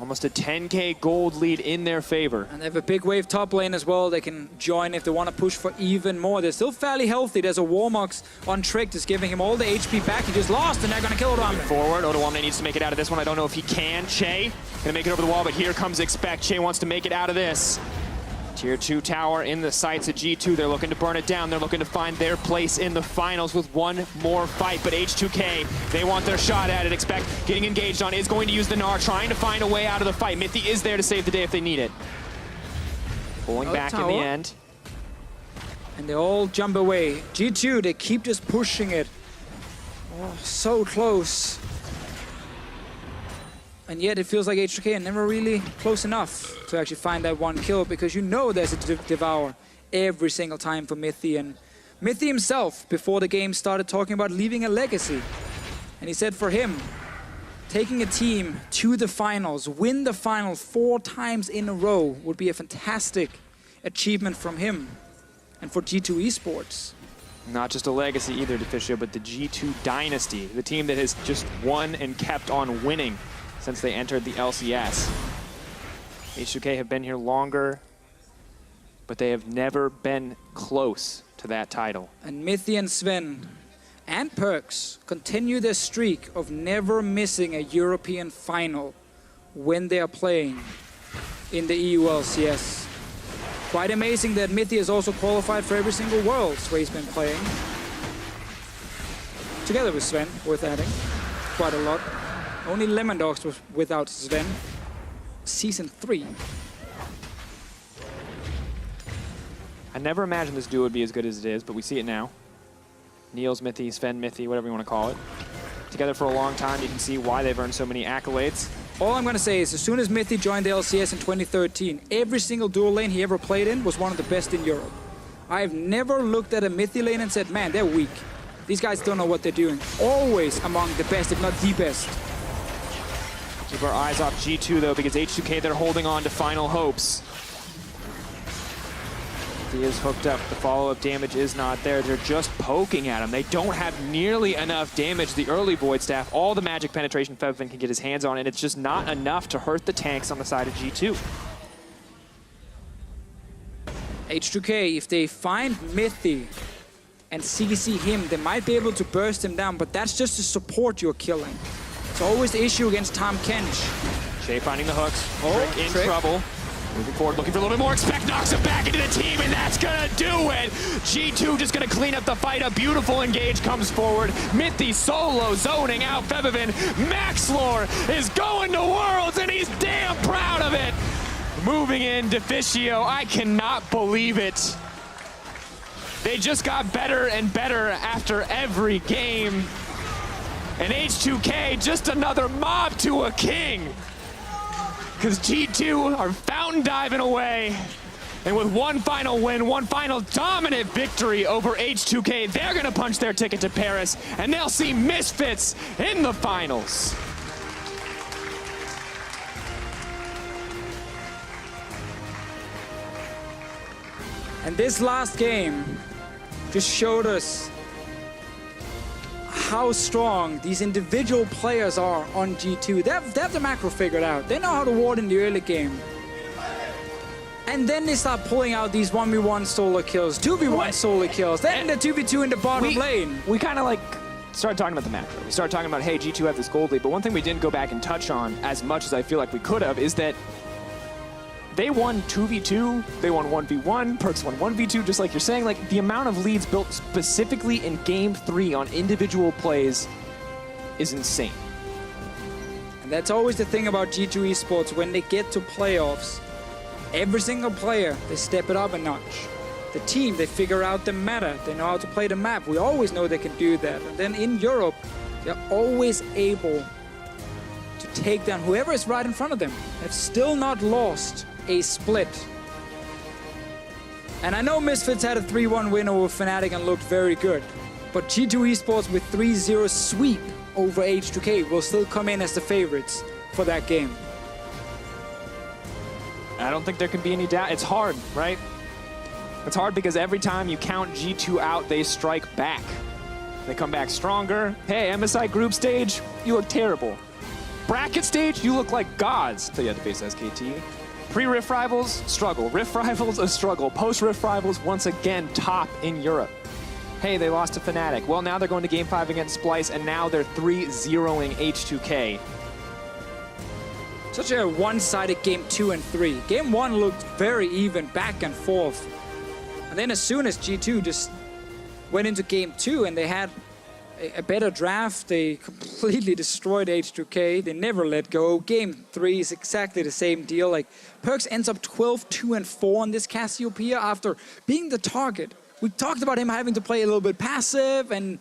Almost a 10K gold lead in their favor. And they have a big wave top lane as well. They can join if they want to push for even more. They're still fairly healthy. There's a Warmox on Trick, just giving him all the HP back. He just lost, and they're going to kill Odoamne. Forward, Odoamne needs to make it out of this one. I don't know if he can. Che gonna make it over the wall, but here comes Expect. Che wants to make it out of this. Tier 2 tower in the sights of G2. They're looking to burn it down. They're looking to find their place in the finals with one more fight. But H2K, they want their shot at it. Expect getting engaged on, is going to use the Gnar, trying to find a way out of the fight. Mithy is there to save the day if they need it. Pulling back in the end. And they all jump away. G2, they keep just pushing it. Oh, so close. And yet it feels like H2K are never really close enough to actually find that one kill, because you know there's a Devour every single time for Mithy. And Mithy himself, before the game started, talking about leaving a legacy. And he said for him, taking a team to the finals, win the finals 4 times in a row would be a fantastic achievement from him and for G2 eSports. Not just a legacy either, Deficio, but the G2 dynasty, the team that has just won and kept on winning since they entered the LCS. H2K have been here longer, but they have never been close to that title. And Mithy and Sven and Perks continue their streak of never missing a European final when they are playing in the EU LCS. Quite amazing that Mithy has also qualified for every single Worlds where he's been playing. Together with Sven, worth adding, quite a lot. Only Lemon Dogs was without Sven. Season 3. I never imagined this duo would be as good as it is, but we see it now. Niels Mithy, Sven Mithy, whatever you want to call it. Together for a long time, you can see why they've earned so many accolades. All I'm going to say is, as soon as Mithy joined the LCS in 2013, every single dual lane he ever played in was one of the best in Europe. I've never looked at a Mithy lane and said, man, they're weak. These guys don't know what they're doing. Always among the best, if not the best. Keep our eyes off G2 though, because H2K, they're holding on to final hopes. He is hooked up. The follow-up damage is not there. They're just poking at him. They don't have nearly enough damage. The early Void Staff, all the magic penetration Febiven can get his hands on, and it's just not enough to hurt the tanks on the side of G2. H2K, if they find Mythy and CC him, they might be able to burst him down, but that's just the support you're killing. It's always the issue against Tom Kench. Shay finding the hooks. Trick in Trick. trouble. Moving forward, looking for a little bit more. Expect knocks him back into the team, and that's gonna do it. G2 just gonna clean up the fight. A beautiful engage comes forward. Mythy solo zoning out Febiven. Maxlor is going to Worlds, and he's damn proud of it. Moving in Deficio, I cannot believe it. They just got better and better after every game. And H2K, just another mob to a king. Because G2 are fountain diving away. And with one final win, one final dominant victory over H2K, they're going to punch their ticket to Paris, and they'll see Misfits in the finals. And this last game just showed us how strong these individual players are on G2. They have the macro figured out. They know how to ward in the early game. And then they start pulling out these 1v1 solo kills, 2v1 solo kills, then the 2v2 in the bottom lane. We kind of like started talking about the macro. We started talking about, hey, G2 have this gold lead, but one thing we didn't go back and touch on as much as I feel like we could have is that they won 2v2, they won 1v1, Perkz won 1v2, just like you're saying. Like, the amount of leads built specifically in Game 3 on individual plays is insane. And that's always the thing about G2 eSports. When they get to playoffs, every single player, they step it up a notch. The team, they figure out the meta. They know how to play the map. We always know they can do that. And then in Europe, they're always able to take down whoever is right in front of them. They've still not lost a split. And I know Misfits had a 3-1 win over Fnatic and looked very good, but G2 eSports with 3-0 sweep over H2K will still come in as the favorites for that game. I don't think there can be any doubt. It's hard, right? It's hard because every time you count G2 out, they strike back. They come back stronger. Hey, MSI group stage, you look terrible. Bracket stage, you look like gods till you had to face SKT. Pre-Rift Rivals, struggle. Rift Rivals, a struggle. Post-Rift Rivals, once again, top in Europe. Hey, they lost to Fnatic. Well, now they're going to Game 5 against Splice, and now they're 3-0ing H2K. Such a one-sided Game 2 and 3. Game 1 looked very even, back and forth. And then as soon as G2 just went into Game 2 and they had a better draft, they completely destroyed H2K. They never let go. Game 3 is exactly the same deal. Like, Perkz ends up 12-2-4 on this Cassiopeia after being the target. We talked about him having to play a little bit passive, and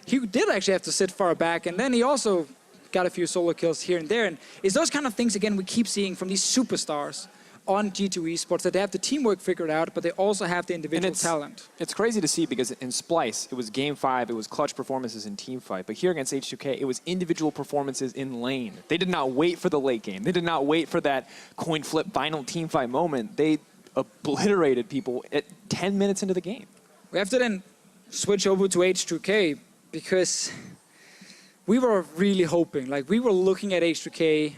he did actually have to sit far back. And then he also got a few solo kills here and there. And it's those kind of things, again, we keep seeing from these superstars on G2 eSports, that they have the teamwork figured out, but they also have the individual talent. It's crazy to see because in Splice, it was Game 5, it was clutch performances in team fight. But here against H2K, it was individual performances in lane. They did not wait for the late game. They did not wait for that coin flip final team fight moment. They obliterated people at 10 minutes into the game. We have to then switch over to H2K because we were really hoping, like we were looking at H2K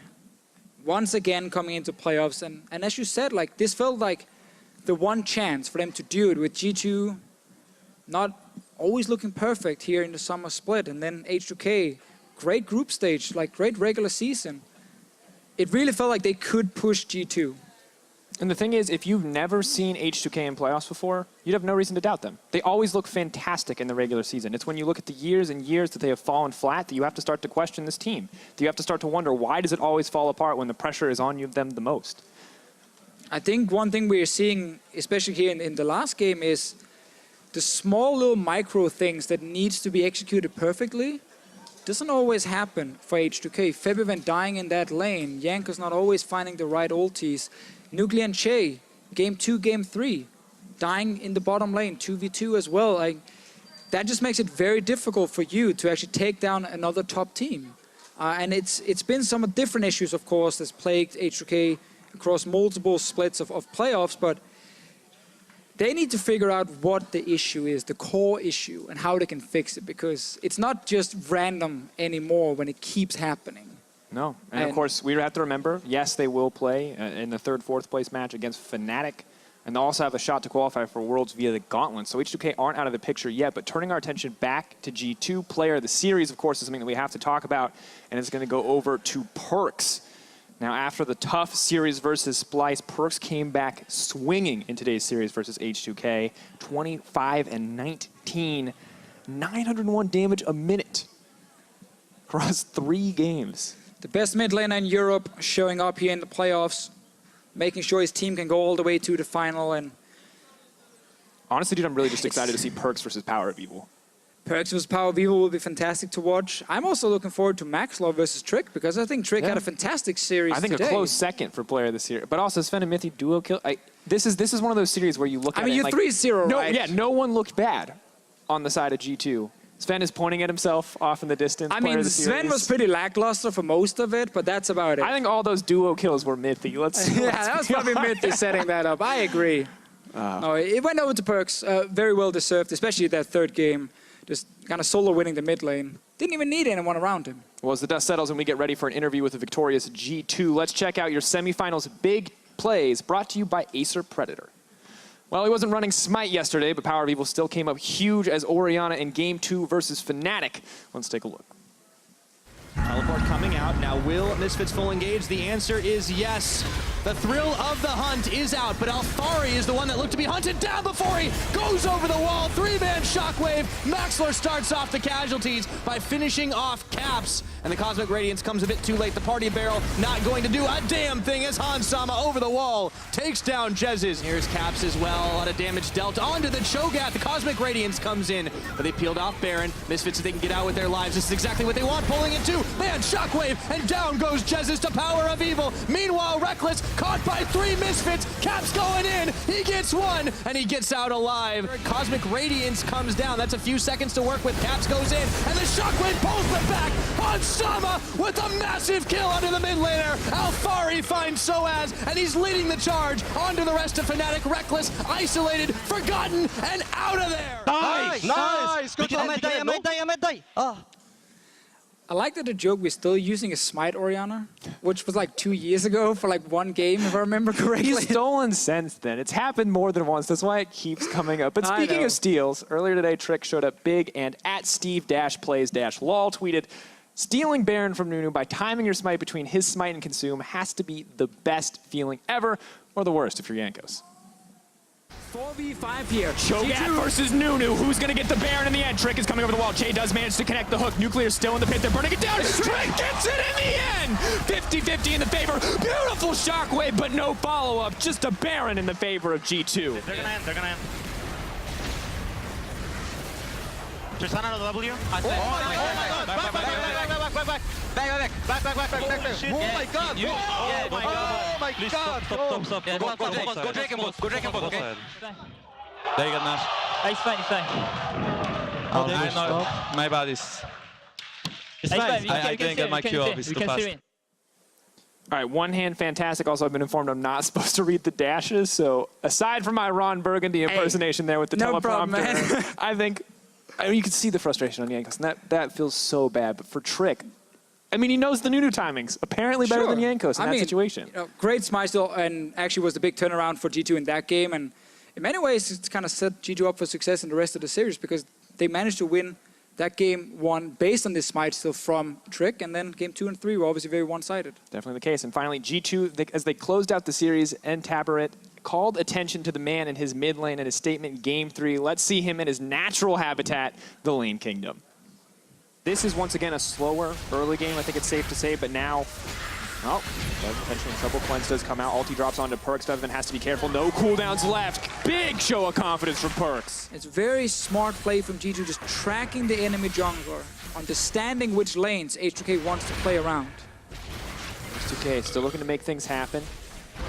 once again coming into playoffs, and as you said, like this felt like the one chance for them to do it, with G2 not always looking perfect here in the summer split, and then H2K, great group stage, like great regular season. It really felt like they could push G2. And the thing is, if you've never seen H2K in playoffs before, you'd have no reason to doubt them. They always look fantastic in the regular season. It's when you look at the years and years that they have fallen flat that you have to start to question this team. You have to start to wonder, why does it always fall apart when the pressure is on them the most? I think one thing we're seeing, especially here in the last game, is the small little micro things that needs to be executed perfectly doesn't always happen for H2K. Febiven dying in that lane, Yanko's not always finding the right ultis. Nuclear and Shay, Game 2, Game 3, dying in the bottom lane, 2v2 as well. Like, that just makes it very difficult for you to actually take down another top team. And it's been some different issues, of course, that's plagued H2K across multiple splits of playoffs, but they need to figure out what the issue is, the core issue, and how they can fix it, because it's not just random anymore when it keeps happening. No, and of course, we have to remember, yes, they will play in the third, fourth place match against Fnatic, and they'll also have a shot to qualify for Worlds via the Gauntlet. So H2K aren't out of the picture yet, but turning our attention back to G2, player of the series, of course, is something that we have to talk about, and it's going to go over to Perkz. Now, after the tough series versus Splice, Perkz came back swinging in today's series versus H2K, 25-19, 901 damage a minute across 3 games. The best mid laner in Europe showing up here in the playoffs, making sure his team can go all the way to the final. And honestly, dude, I'm really just excited to see Perkz versus Power of Evil. Perkz versus Power of Evil will be fantastic to watch. I'm also looking forward to Maxlaw versus Trick, because I think Trick had a fantastic series I think today. a close second for player of the series. But also, Sven and Mithy duo kill. This is one of those series where you look at it. I mean, you're 3-0, no, right? Yeah, no one looked bad on the side of G2. Sven is pointing at himself off in the distance. I mean, Sven was pretty lackluster for most of it, but that's about it. I think all those duo kills were Mithy. That was probably Mithy setting that up. I agree. No, it went over to Perkz. Very well deserved, especially that third game. Just kind of solo winning the mid lane. Didn't even need anyone around him. Well, as the dust settles and we get ready for an interview with the victorious G2, let's check out your semifinals big plays brought to you by Acer Predator. Well, he wasn't running Smite yesterday, but Power of Evil still came up huge as Orianna in Game 2 versus Fnatic. Let's take a look. Teleport coming out. Now, will Misfits full engage? The answer is yes. The thrill of the hunt is out, but Alfari is the one that looked to be hunted down before he goes over the wall. 3-man shockwave. Maxler starts off the casualties by finishing off Caps, and the Cosmic Radiance comes a bit too late. The Party Barrel not going to do a damn thing as Hans Sama over the wall takes down Jez's. Here's Caps as well. A lot of damage dealt onto the Cho'Gath. The Cosmic Radiance comes in, but they peeled off Baron. Misfits, if they can get out with their lives, this is exactly what they want. Pulling it too. Man, shockwave, and down goes Jez's to Power of Evil. Meanwhile, Reckless caught by 3 Misfits. Caps going in. He gets 1, and he gets out alive. Cosmic Radiance comes down. That's a few seconds to work with. Caps goes in, and the shockwave pulls them back. On Sama with a massive kill onto the mid laner. Alfari finds Soaz, and he's leading the charge onto the rest of Fnatic. Reckless, isolated, forgotten, and out of there. Nice! Good job. I like that the joke we're still using a Smite Orianna, which was like 2 years ago for like 1 game, if I remember correctly. He's stolen since then. It's happened more than once. That's why it keeps coming up. But speaking of steals, earlier today, Trick showed up big, and at Steve-Plays-Lol tweeted, stealing Baron from Nunu by timing your smite between his smite and consume has to be the best feeling ever, or the worst if you're Yankos. 4v5 here. Cho'Gath versus Nunu. Who's going to get the Baron in the end? Trick is coming over the wall. Che does manage to connect the hook. Nuclear's still in the pit. They're burning it down. Trick gets it in the end. 50-50 in the favor. Beautiful shockwave, but no follow-up. Just a Baron in the favor of G2. They're gonna end. Tristana on the W. Oh my god! Back! Oh my god! Oh my god! Stop. Go Drake and bot, okay? There you go, Nash. He's fine. Oh, no. My bad. It's fine. I didn't get my Q off. It's too fast. All right, one hand fantastic. Also, I've been informed I'm not supposed to read the dashes. So aside from my Ron Burgundy impersonation there with the teleprompter, problem, man. I think you can see the frustration on Yankos, and that feels so bad. But for Trick, I mean, he knows the Nunu timings. Apparently better than Yankos in that situation. You know, great smite still, and actually was the big turnaround for G2 in that game. And in many ways, it's kind of set G2 up for success in the rest of the series, because they managed to win that game 1 based on this smite still from Trick, and then game 2 and 3 were obviously very one-sided. Definitely the case. And finally, G2, as they closed out the series, and Tabaret called attention to the man in his mid lane in his statement Game 3. Let's see him in his natural habitat, the Lane Kingdom. This is once again a slower early game, I think it's safe to say, but now, well, potentially trouble. Cleanse does come out. Ulti drops onto Perkz. Donovan has to be careful. No cooldowns left. Big show of confidence from Perkz. It's very smart play from G2, just tracking the enemy jungler, understanding which lanes H2K wants to play around. H2K still looking to make things happen.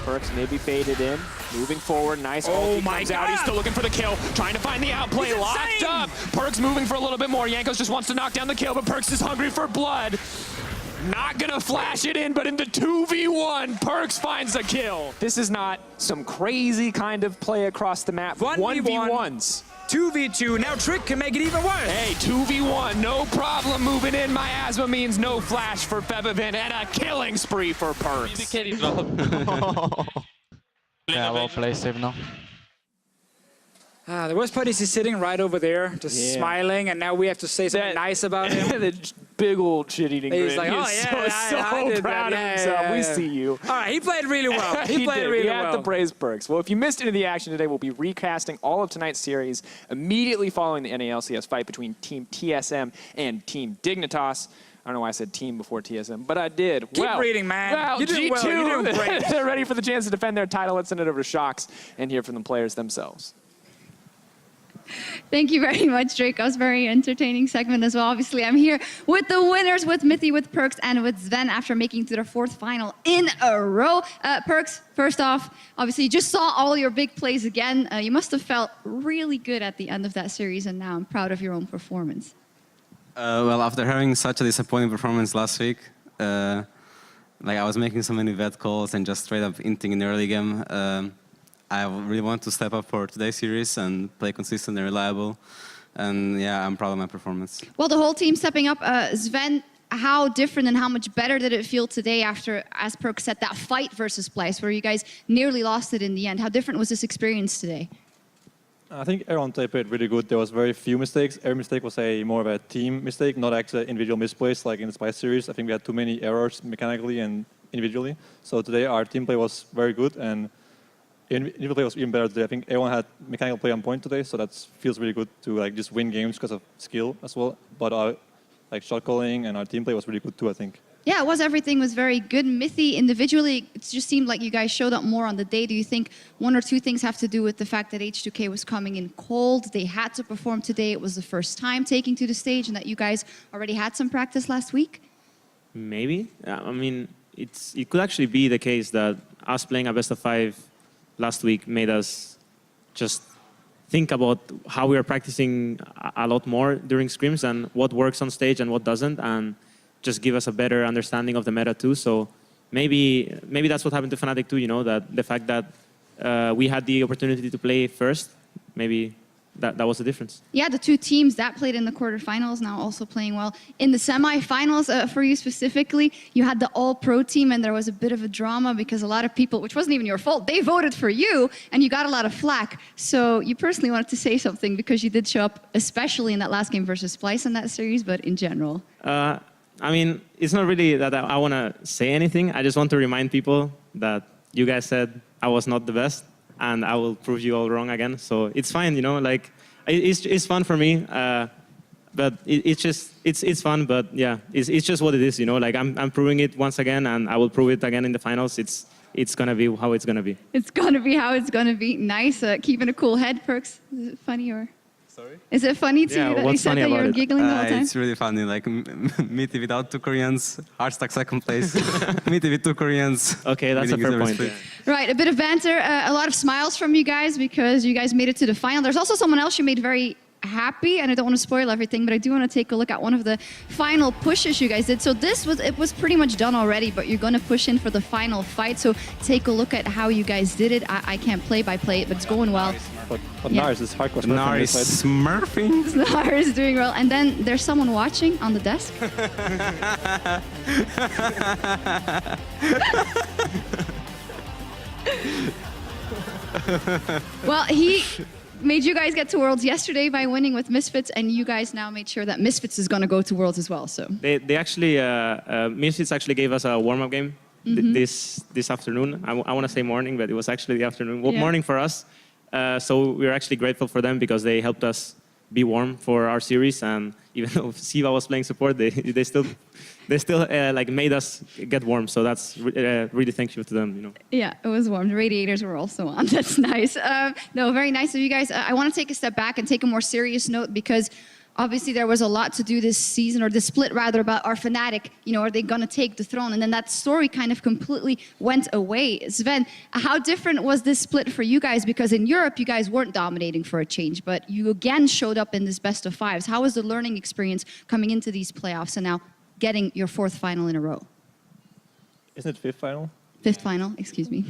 Perkz maybe baited in, moving forward, nice ulti comes out, he's still looking for the kill, trying to find the outplay, locked up. Perkz moving for a little bit more, Yankos just wants to knock down the kill, but Perkz is hungry for blood. Not gonna flash it in, but in the 2v1, Perkz finds a kill. This is not some crazy kind of play across the map. 1v1s. 2v2, now Trick can make it even worse. Hey, 2v1, no problem moving in. Miasma means no flash for Febevin and a killing spree for Perkz. Yeah, well played, save now. The worst part is he's sitting right over there, just smiling, and now we have to say something nice about him. The big old shit-eating grin. He's like, oh yeah, so proud of himself. We see you. All right, he played really well. He played did. really We have well. to praise Perkz. Well, if you missed any of the action today, we'll be recasting all of tonight's series immediately following the LCS fight between Team TSM and Team Dignitas. I don't know why I said team before TSM, but I did. Keep reading, man. Well, You're doing well. You're doing great. They're ready for the chance to defend their title. Let's send it over to Shox and hear from the players themselves. Thank you very much, Drake. That was a very entertaining segment as well. Obviously, I'm here with the winners, with Mithy, with Perkz, and with Sven after making to their 4th final in a row. Perkz, first off, obviously you just saw all your big plays again. You must have felt really good at the end of that series, and now I'm proud of your own performance. Well, after having such a disappointing performance last week, like I was making so many bad calls and just straight up inting in the early game, I really want to step up for today's series and play consistent and reliable. And yeah, I'm proud of my performance. Well, the whole team stepping up. Sven, how different and how much better did it feel today after, as Perkz said, that fight versus Splice, where you guys nearly lost it in the end? How different was this experience today? I think everyone played really good. There was very few mistakes. Every mistake was more of a team mistake, not actually individual misplays like in the Splice series. I think we had too many errors mechanically and individually. So today our team play was very good, and individual play was even better today. I think everyone had mechanical play on point today, so that feels really good to like just win games because of skill as well. But our like shot calling and our team play was really good too, I think. Yeah, everything was very good. Mithy, individually, it just seemed like you guys showed up more on the day. Do you think 1 or 2 things have to do with the fact that H2K was coming in cold? They had to perform today. It was the first time taking to the stage, and that you guys already had some practice last week? Maybe. I mean, it could actually be the case that us playing a best of 5 last week made us just think about how we are practicing a lot more during scrims and what works on stage and what doesn't, and just give us a better understanding of the meta too. So maybe that's what happened to Fnatic too, you know, that the fact that we had the opportunity to play first, maybe that was the difference. Yeah, the 2 teams that played in the quarterfinals now also playing well. In the semifinals, for you specifically, you had the all-pro team, and there was a bit of a drama because a lot of people, which wasn't even your fault, they voted for you, and you got a lot of flack. So you personally wanted to say something because you did show up, especially in that last game versus Splice in that series, but in general. I mean, it's not really that I want to say anything. I just want to remind people that you guys said I was not the best, and I will prove you all wrong again. So it's fine, you know, like it's fun for me, but it's fun. But yeah, it's just what it is, you know. Like I'm proving it once again, and I will prove it again in the finals. It's gonna be how it's gonna be. It's gonna be how it's gonna be. Nice, keeping a cool head, Perkz. Is it funny or? Sorry? Is it funny to you that you said that you were giggling the whole time? It's really funny. Like Mithy without 2 Koreans, Hardstack 2nd place. Mithy with 2 Koreans. Okay, that's a fair point. Yeah. Right, a bit of banter, a lot of smiles from you guys because you guys made it to the final. There's also someone else you made very happy, and I don't want to spoil everything, but I do want to take a look at one of the final pushes you guys did. So it was pretty much done already, but you're going to push in for the final fight. So take a look at how you guys did it. I can't play by play it, but it's going well. But Nars is hardcore smurfing. Nars smurfing. Nars is doing well. And then there's someone watching on the desk. Well, he made you guys get to Worlds yesterday by winning with Misfits, and you guys now made sure that Misfits is going to go to Worlds as well. So they actually Misfits actually gave us a warm-up game this afternoon. I want to say morning, but it was actually the afternoon. Well, morning for us. So we're actually grateful for them because they helped us be warm for our series. And even though Siva was playing support, they still like made us get warm. So that's really thank you to them, you know. Yeah, it was warm. The radiators were also on. That's nice. No, very nice of you guys. I want to take a step back and take a more serious note because obviously there was a lot to do this season, or this split rather, about our Fnatic, you know, are they going to take the throne? And then that story kind of completely went away. Sven, how different was this split for you guys? Because in Europe, you guys weren't dominating for a change, but you again showed up in this best of 5s. How was the learning experience coming into these playoffs and now getting your 4th final in a row? Isn't it 5th final? 5th final, excuse me.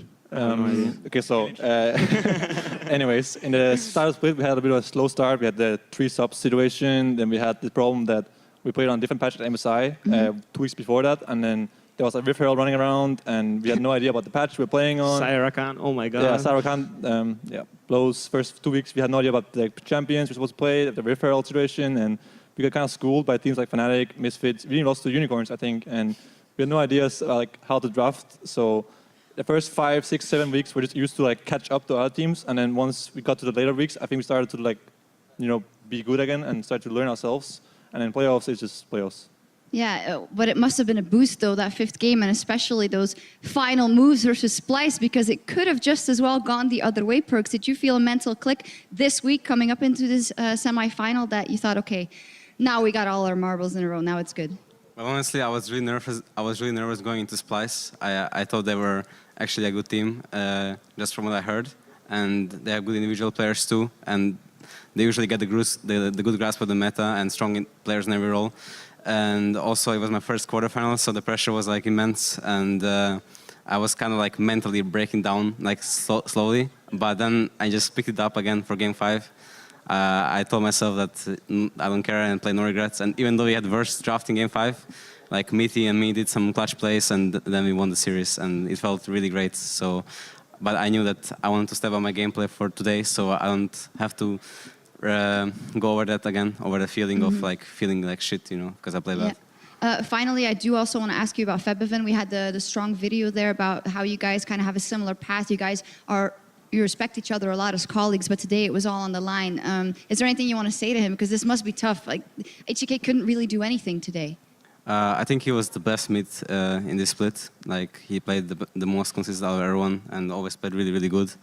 Okay, so anyways, in the start of split, we had a bit of a slow start. We had the 3-sub situation. Then we had the problem that we played on different patch at MSI 2 weeks before that. And then there was a Rift Herald running around, and we had no idea about the patch we were playing on. Sayarakan, oh my god. Yeah, Sayarakan, blows. First 2 weeks, we had no idea about the champions we were supposed to play, the Rift Herald situation. And we got kind of schooled by teams like Fnatic, Misfits. We even lost to Unicorns, I think. And we had no ideas like how to draft. So the first 5, 6, 7 weeks we're just used to like catch up to other teams, and then once we got to the later weeks, I think we started to like, be good again and start to learn ourselves. And then playoffs is just playoffs. Yeah, but it must have been a boost though, that 5th game, and especially those final moves versus Splice, because it could have just as well gone the other way. Perks, did you feel a mental click this week coming up into this semi-final that you thought, okay, now we got all our marbles in a row, now it's good? Well, honestly, I was really nervous. I was really nervous going into Splice. I thought they were actually a good team, just from what I heard, and they have good individual players too, and they usually get the good grasp of the meta and strong players in every role. And also, it was my first quarterfinal, so the pressure was like immense, and I was kind of like mentally breaking down like slowly. But then I just picked it up again for Game 5. I told myself that I don't care and play no regrets. And even though we had worse draft in Game 5, like Mithy and me did some clutch plays, and then we won the series, and it felt really great. So, but I knew that I wanted to step up my gameplay for today, so I don't have to go over that again, over the feeling of like feeling like shit, because I played bad. Finally, I do also want to ask you about Febiven. We had the strong video there about how you guys kind of have a similar path. You respect each other a lot as colleagues, but today it was all on the line. Is there anything you want to say to him? Because this must be tough. Like, H2K couldn't really do anything today. I think he was the best mid in this split. Like, he played the most consistent out of everyone and always played really, really good.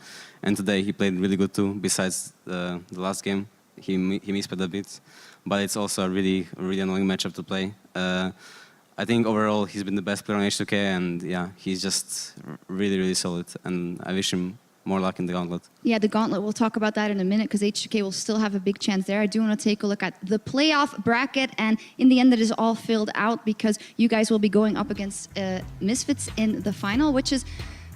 And today he played really good too, besides the last game. He misplayed a bit, but it's also a really annoying matchup to play. I think overall he's been the best player on H2K, and yeah, he's just really, really solid. And I wish him more luck in the Gauntlet. Yeah, the Gauntlet, we'll talk about that in a minute, because H2K will still have a big chance there. I do want to take a look at the playoff bracket, and in the end it is all filled out because you guys will be going up against Misfits in the final, which is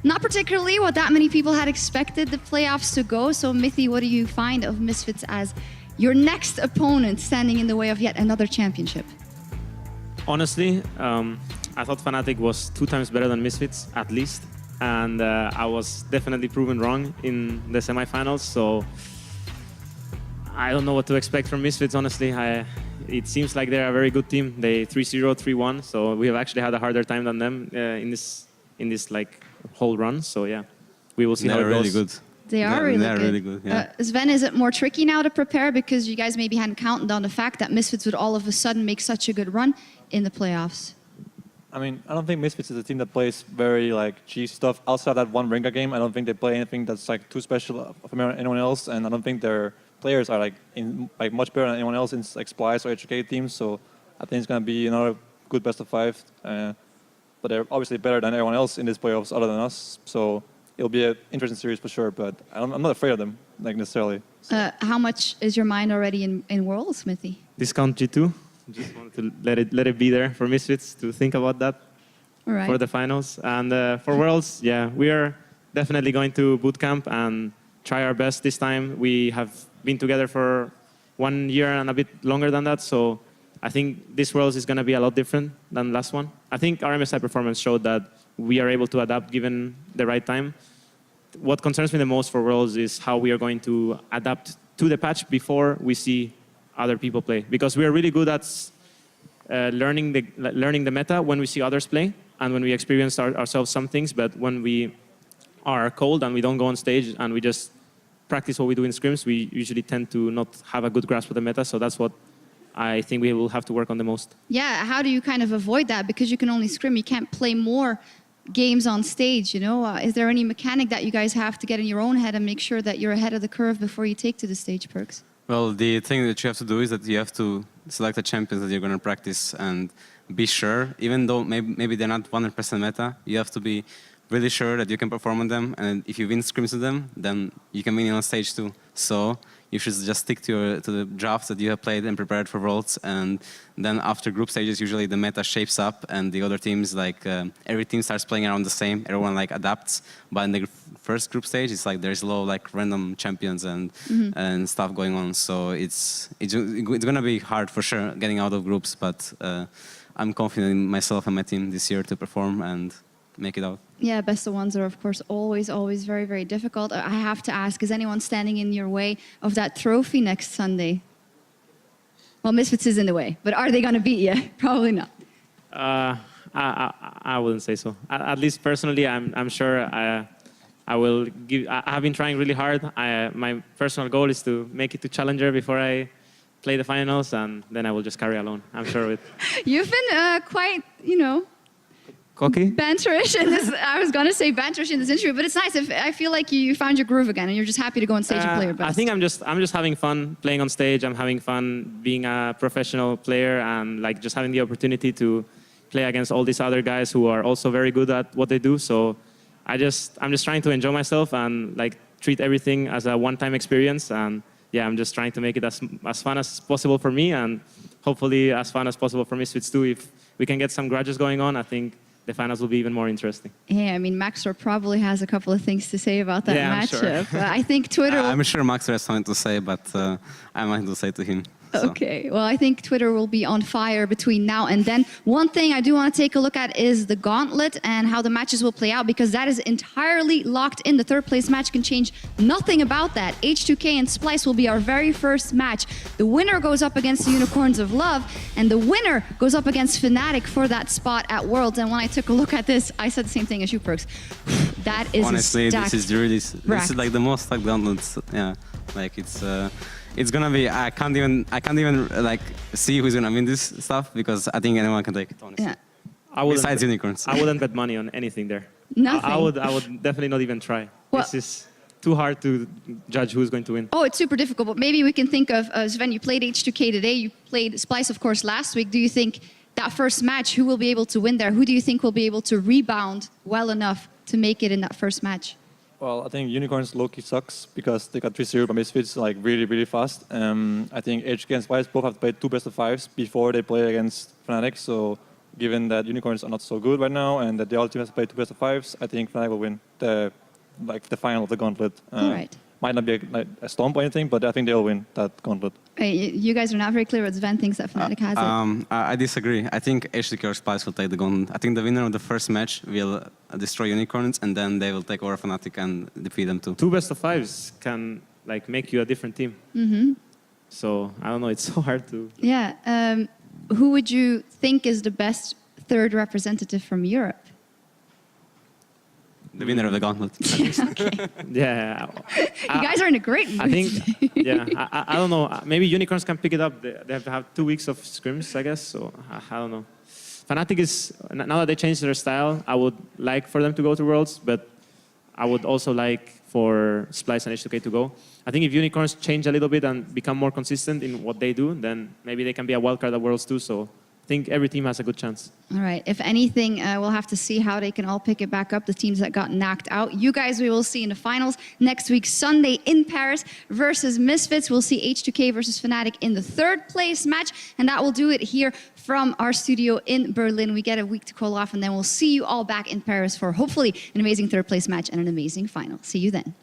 not particularly what that many people had expected the playoffs to go. So Mithy, what do you find of Misfits as your next opponent standing in the way of yet another championship? Honestly, I thought Fnatic was 2 times better than Misfits, at least. And I was definitely proven wrong in the semifinals, so I don't know what to expect from Misfits, honestly. It seems like they're a very good team. They 3-0, 3-1, so we have actually had a harder time than them in this like whole run. So yeah, we will see how it goes. They're really good. They are really good. Yeah. Sven, is it more tricky now to prepare because you guys maybe hadn't counted on the fact that Misfits would all of a sudden make such a good run in the playoffs? I mean, I don't think Misfits is a team that plays very like cheesy stuff. Outside that one Rengar game, I don't think they play anything that's like too special from anyone else, and I don't think their players are like much better than anyone else in like Splice or H2K teams. So I think it's gonna be another good best of 5. But they're obviously better than everyone else in this playoffs other than us. So it'll be an interesting series for sure. But I'm not afraid of them like necessarily. So. How much is your mind already in Worlds, Smithy? Discount G2. Just wanted to let it be there for Misfits to think about that for the finals. And for Worlds, yeah, we are definitely going to boot camp and try our best this time. We have been together for 1 year and a bit longer than that, so I think this Worlds is going to be a lot different than last one. I think our MSI performance showed that we are able to adapt given the right time. What concerns me the most for Worlds is how we are going to adapt to the patch before we see other people play, because we are really good at learning the meta when we see others play and when we experience ourselves some things. But when we are cold and we don't go on stage and we just practice what we do in scrims, we usually tend to not have a good grasp of the meta. So that's what I think we will have to work on the most. Yeah, how do you kind of avoid that? Because you can only scrim, you can't play more games on stage, Is there any mechanic that you guys have to get in your own head and make sure that you're ahead of the curve before you take to the stage, Perks? Well, the thing that you have to do is that you have to select the champions that you're going to practice and be sure, even though maybe they're not 100% meta, you have to be really sure that you can perform on them. And if you win scrims with them, then you can win on stage too. So you should just stick to the drafts that you have played and prepared for Worlds. And then after group stages, usually the meta shapes up, and the other teams, like every team starts playing around the same. Everyone like adapts. But in the first group stage, it's like there's a lot of like random champions and stuff going on. So it's gonna be hard for sure getting out of groups. But I'm confident in myself and my team this year to perform and make it out. Yeah, best of ones are, of course, always very, very difficult. I have to ask, is anyone standing in your way of that trophy next Sunday? Well, Misfits is in the way, but are they going to beat you? Probably not. I wouldn't say so. At least personally, I'm sure I will give. I have been trying really hard. My personal goal is to make it to Challenger before I play the finals, and then I will just carry alone. I'm sure with. You've been quite, Cocky? banterish in this. I was going to say banterish in this interview, but it's nice. I feel like you found your groove again, and you're just happy to go on stage and play your best. I think I'm just having fun playing on stage. I'm having fun being a professional player, and like just having the opportunity to play against all these other guys who are also very good at what they do. So I'm just trying to enjoy myself and like treat everything as a one-time experience. And yeah, I'm just trying to make it as fun as possible for me, and hopefully as fun as possible for Misfits too. If we can get some grudges going on, I think the finals will be even more interesting. Yeah, I mean, Maxor probably has a couple of things to say about that matchup. Sure. I think Twitter... I'm sure Maxor has something to say, but I might to say to him. So. Okay, well, I think Twitter will be on fire between now and then. One thing I do want to take a look at is the gauntlet and how the matches will play out, because that is entirely locked in. The third place match can change nothing about that. H2K and Splyce will be our very first match. The winner goes up against the Unicorns of Love, and the winner goes up against Fnatic for that spot at Worlds. And when I took a look at this, I said the same thing as you, Perks. That is honestly, this is like the most like gauntlets. Yeah, like it's gonna be. I can't even like see who's gonna win this stuff, because I think anyone can take it. Honestly. Yeah. Besides Unicorns. I wouldn't bet money on anything there. Nothing. I would definitely not even try. Well, this is too hard to judge who's going to win. Oh, it's super difficult, but maybe we can think of, Sven, you played H2K today, you played Splyce, of course, last week. Do you think that first match, who will be able to win there? Who do you think will be able to rebound well enough to make it in that first match? Well, I think Unicorns low-key sucks because they got 3-0 by Misfits like really fast. I think HK and Splyce both have to play 2 best-of-5s before they play against Fnatic. So given that Unicorns are not so good right now and that the other team has to play 2 best-of-5s, I think Fnatic will win the final of the gauntlet. All right. Might not be a stomp or anything, but I think they'll win that gauntlet. Hey, you guys are not very clear what Sven thinks that Fnatic has it. I disagree. I think H2K or Splyce will take the gauntlet. I think the winner of the first match will destroy Unicorns, and then they will take over Fnatic and defeat them too. 2 best-of-5s can like make you a different team. Mm-hmm. So I don't know. It's so hard to. Yeah. Who would you think is the best third representative from Europe? The winner of the gauntlet. Okay. Yeah. You guys are in a great mood. I think, yeah, I don't know. Maybe Unicorns can pick it up. They have to have 2 weeks of scrims, I guess. So I don't know. Fnatic is, now that they changed their style, I would like for them to go to Worlds, but I would also like for Splyce and H2K to go. I think if Unicorns change a little bit and become more consistent in what they do, then maybe they can be a wildcard at Worlds too. So I think every team has a good chance. All right. If anything, we'll have to see how they can all pick it back up, the teams that got knocked out. You guys, we will see in the finals next week, Sunday in Paris versus Misfits. We'll see H2K versus Fnatic in the third place match, and that will do it here from our studio in Berlin. We get a week to cool off, and then we'll see you all back in Paris for hopefully an amazing third place match and an amazing final. See you then.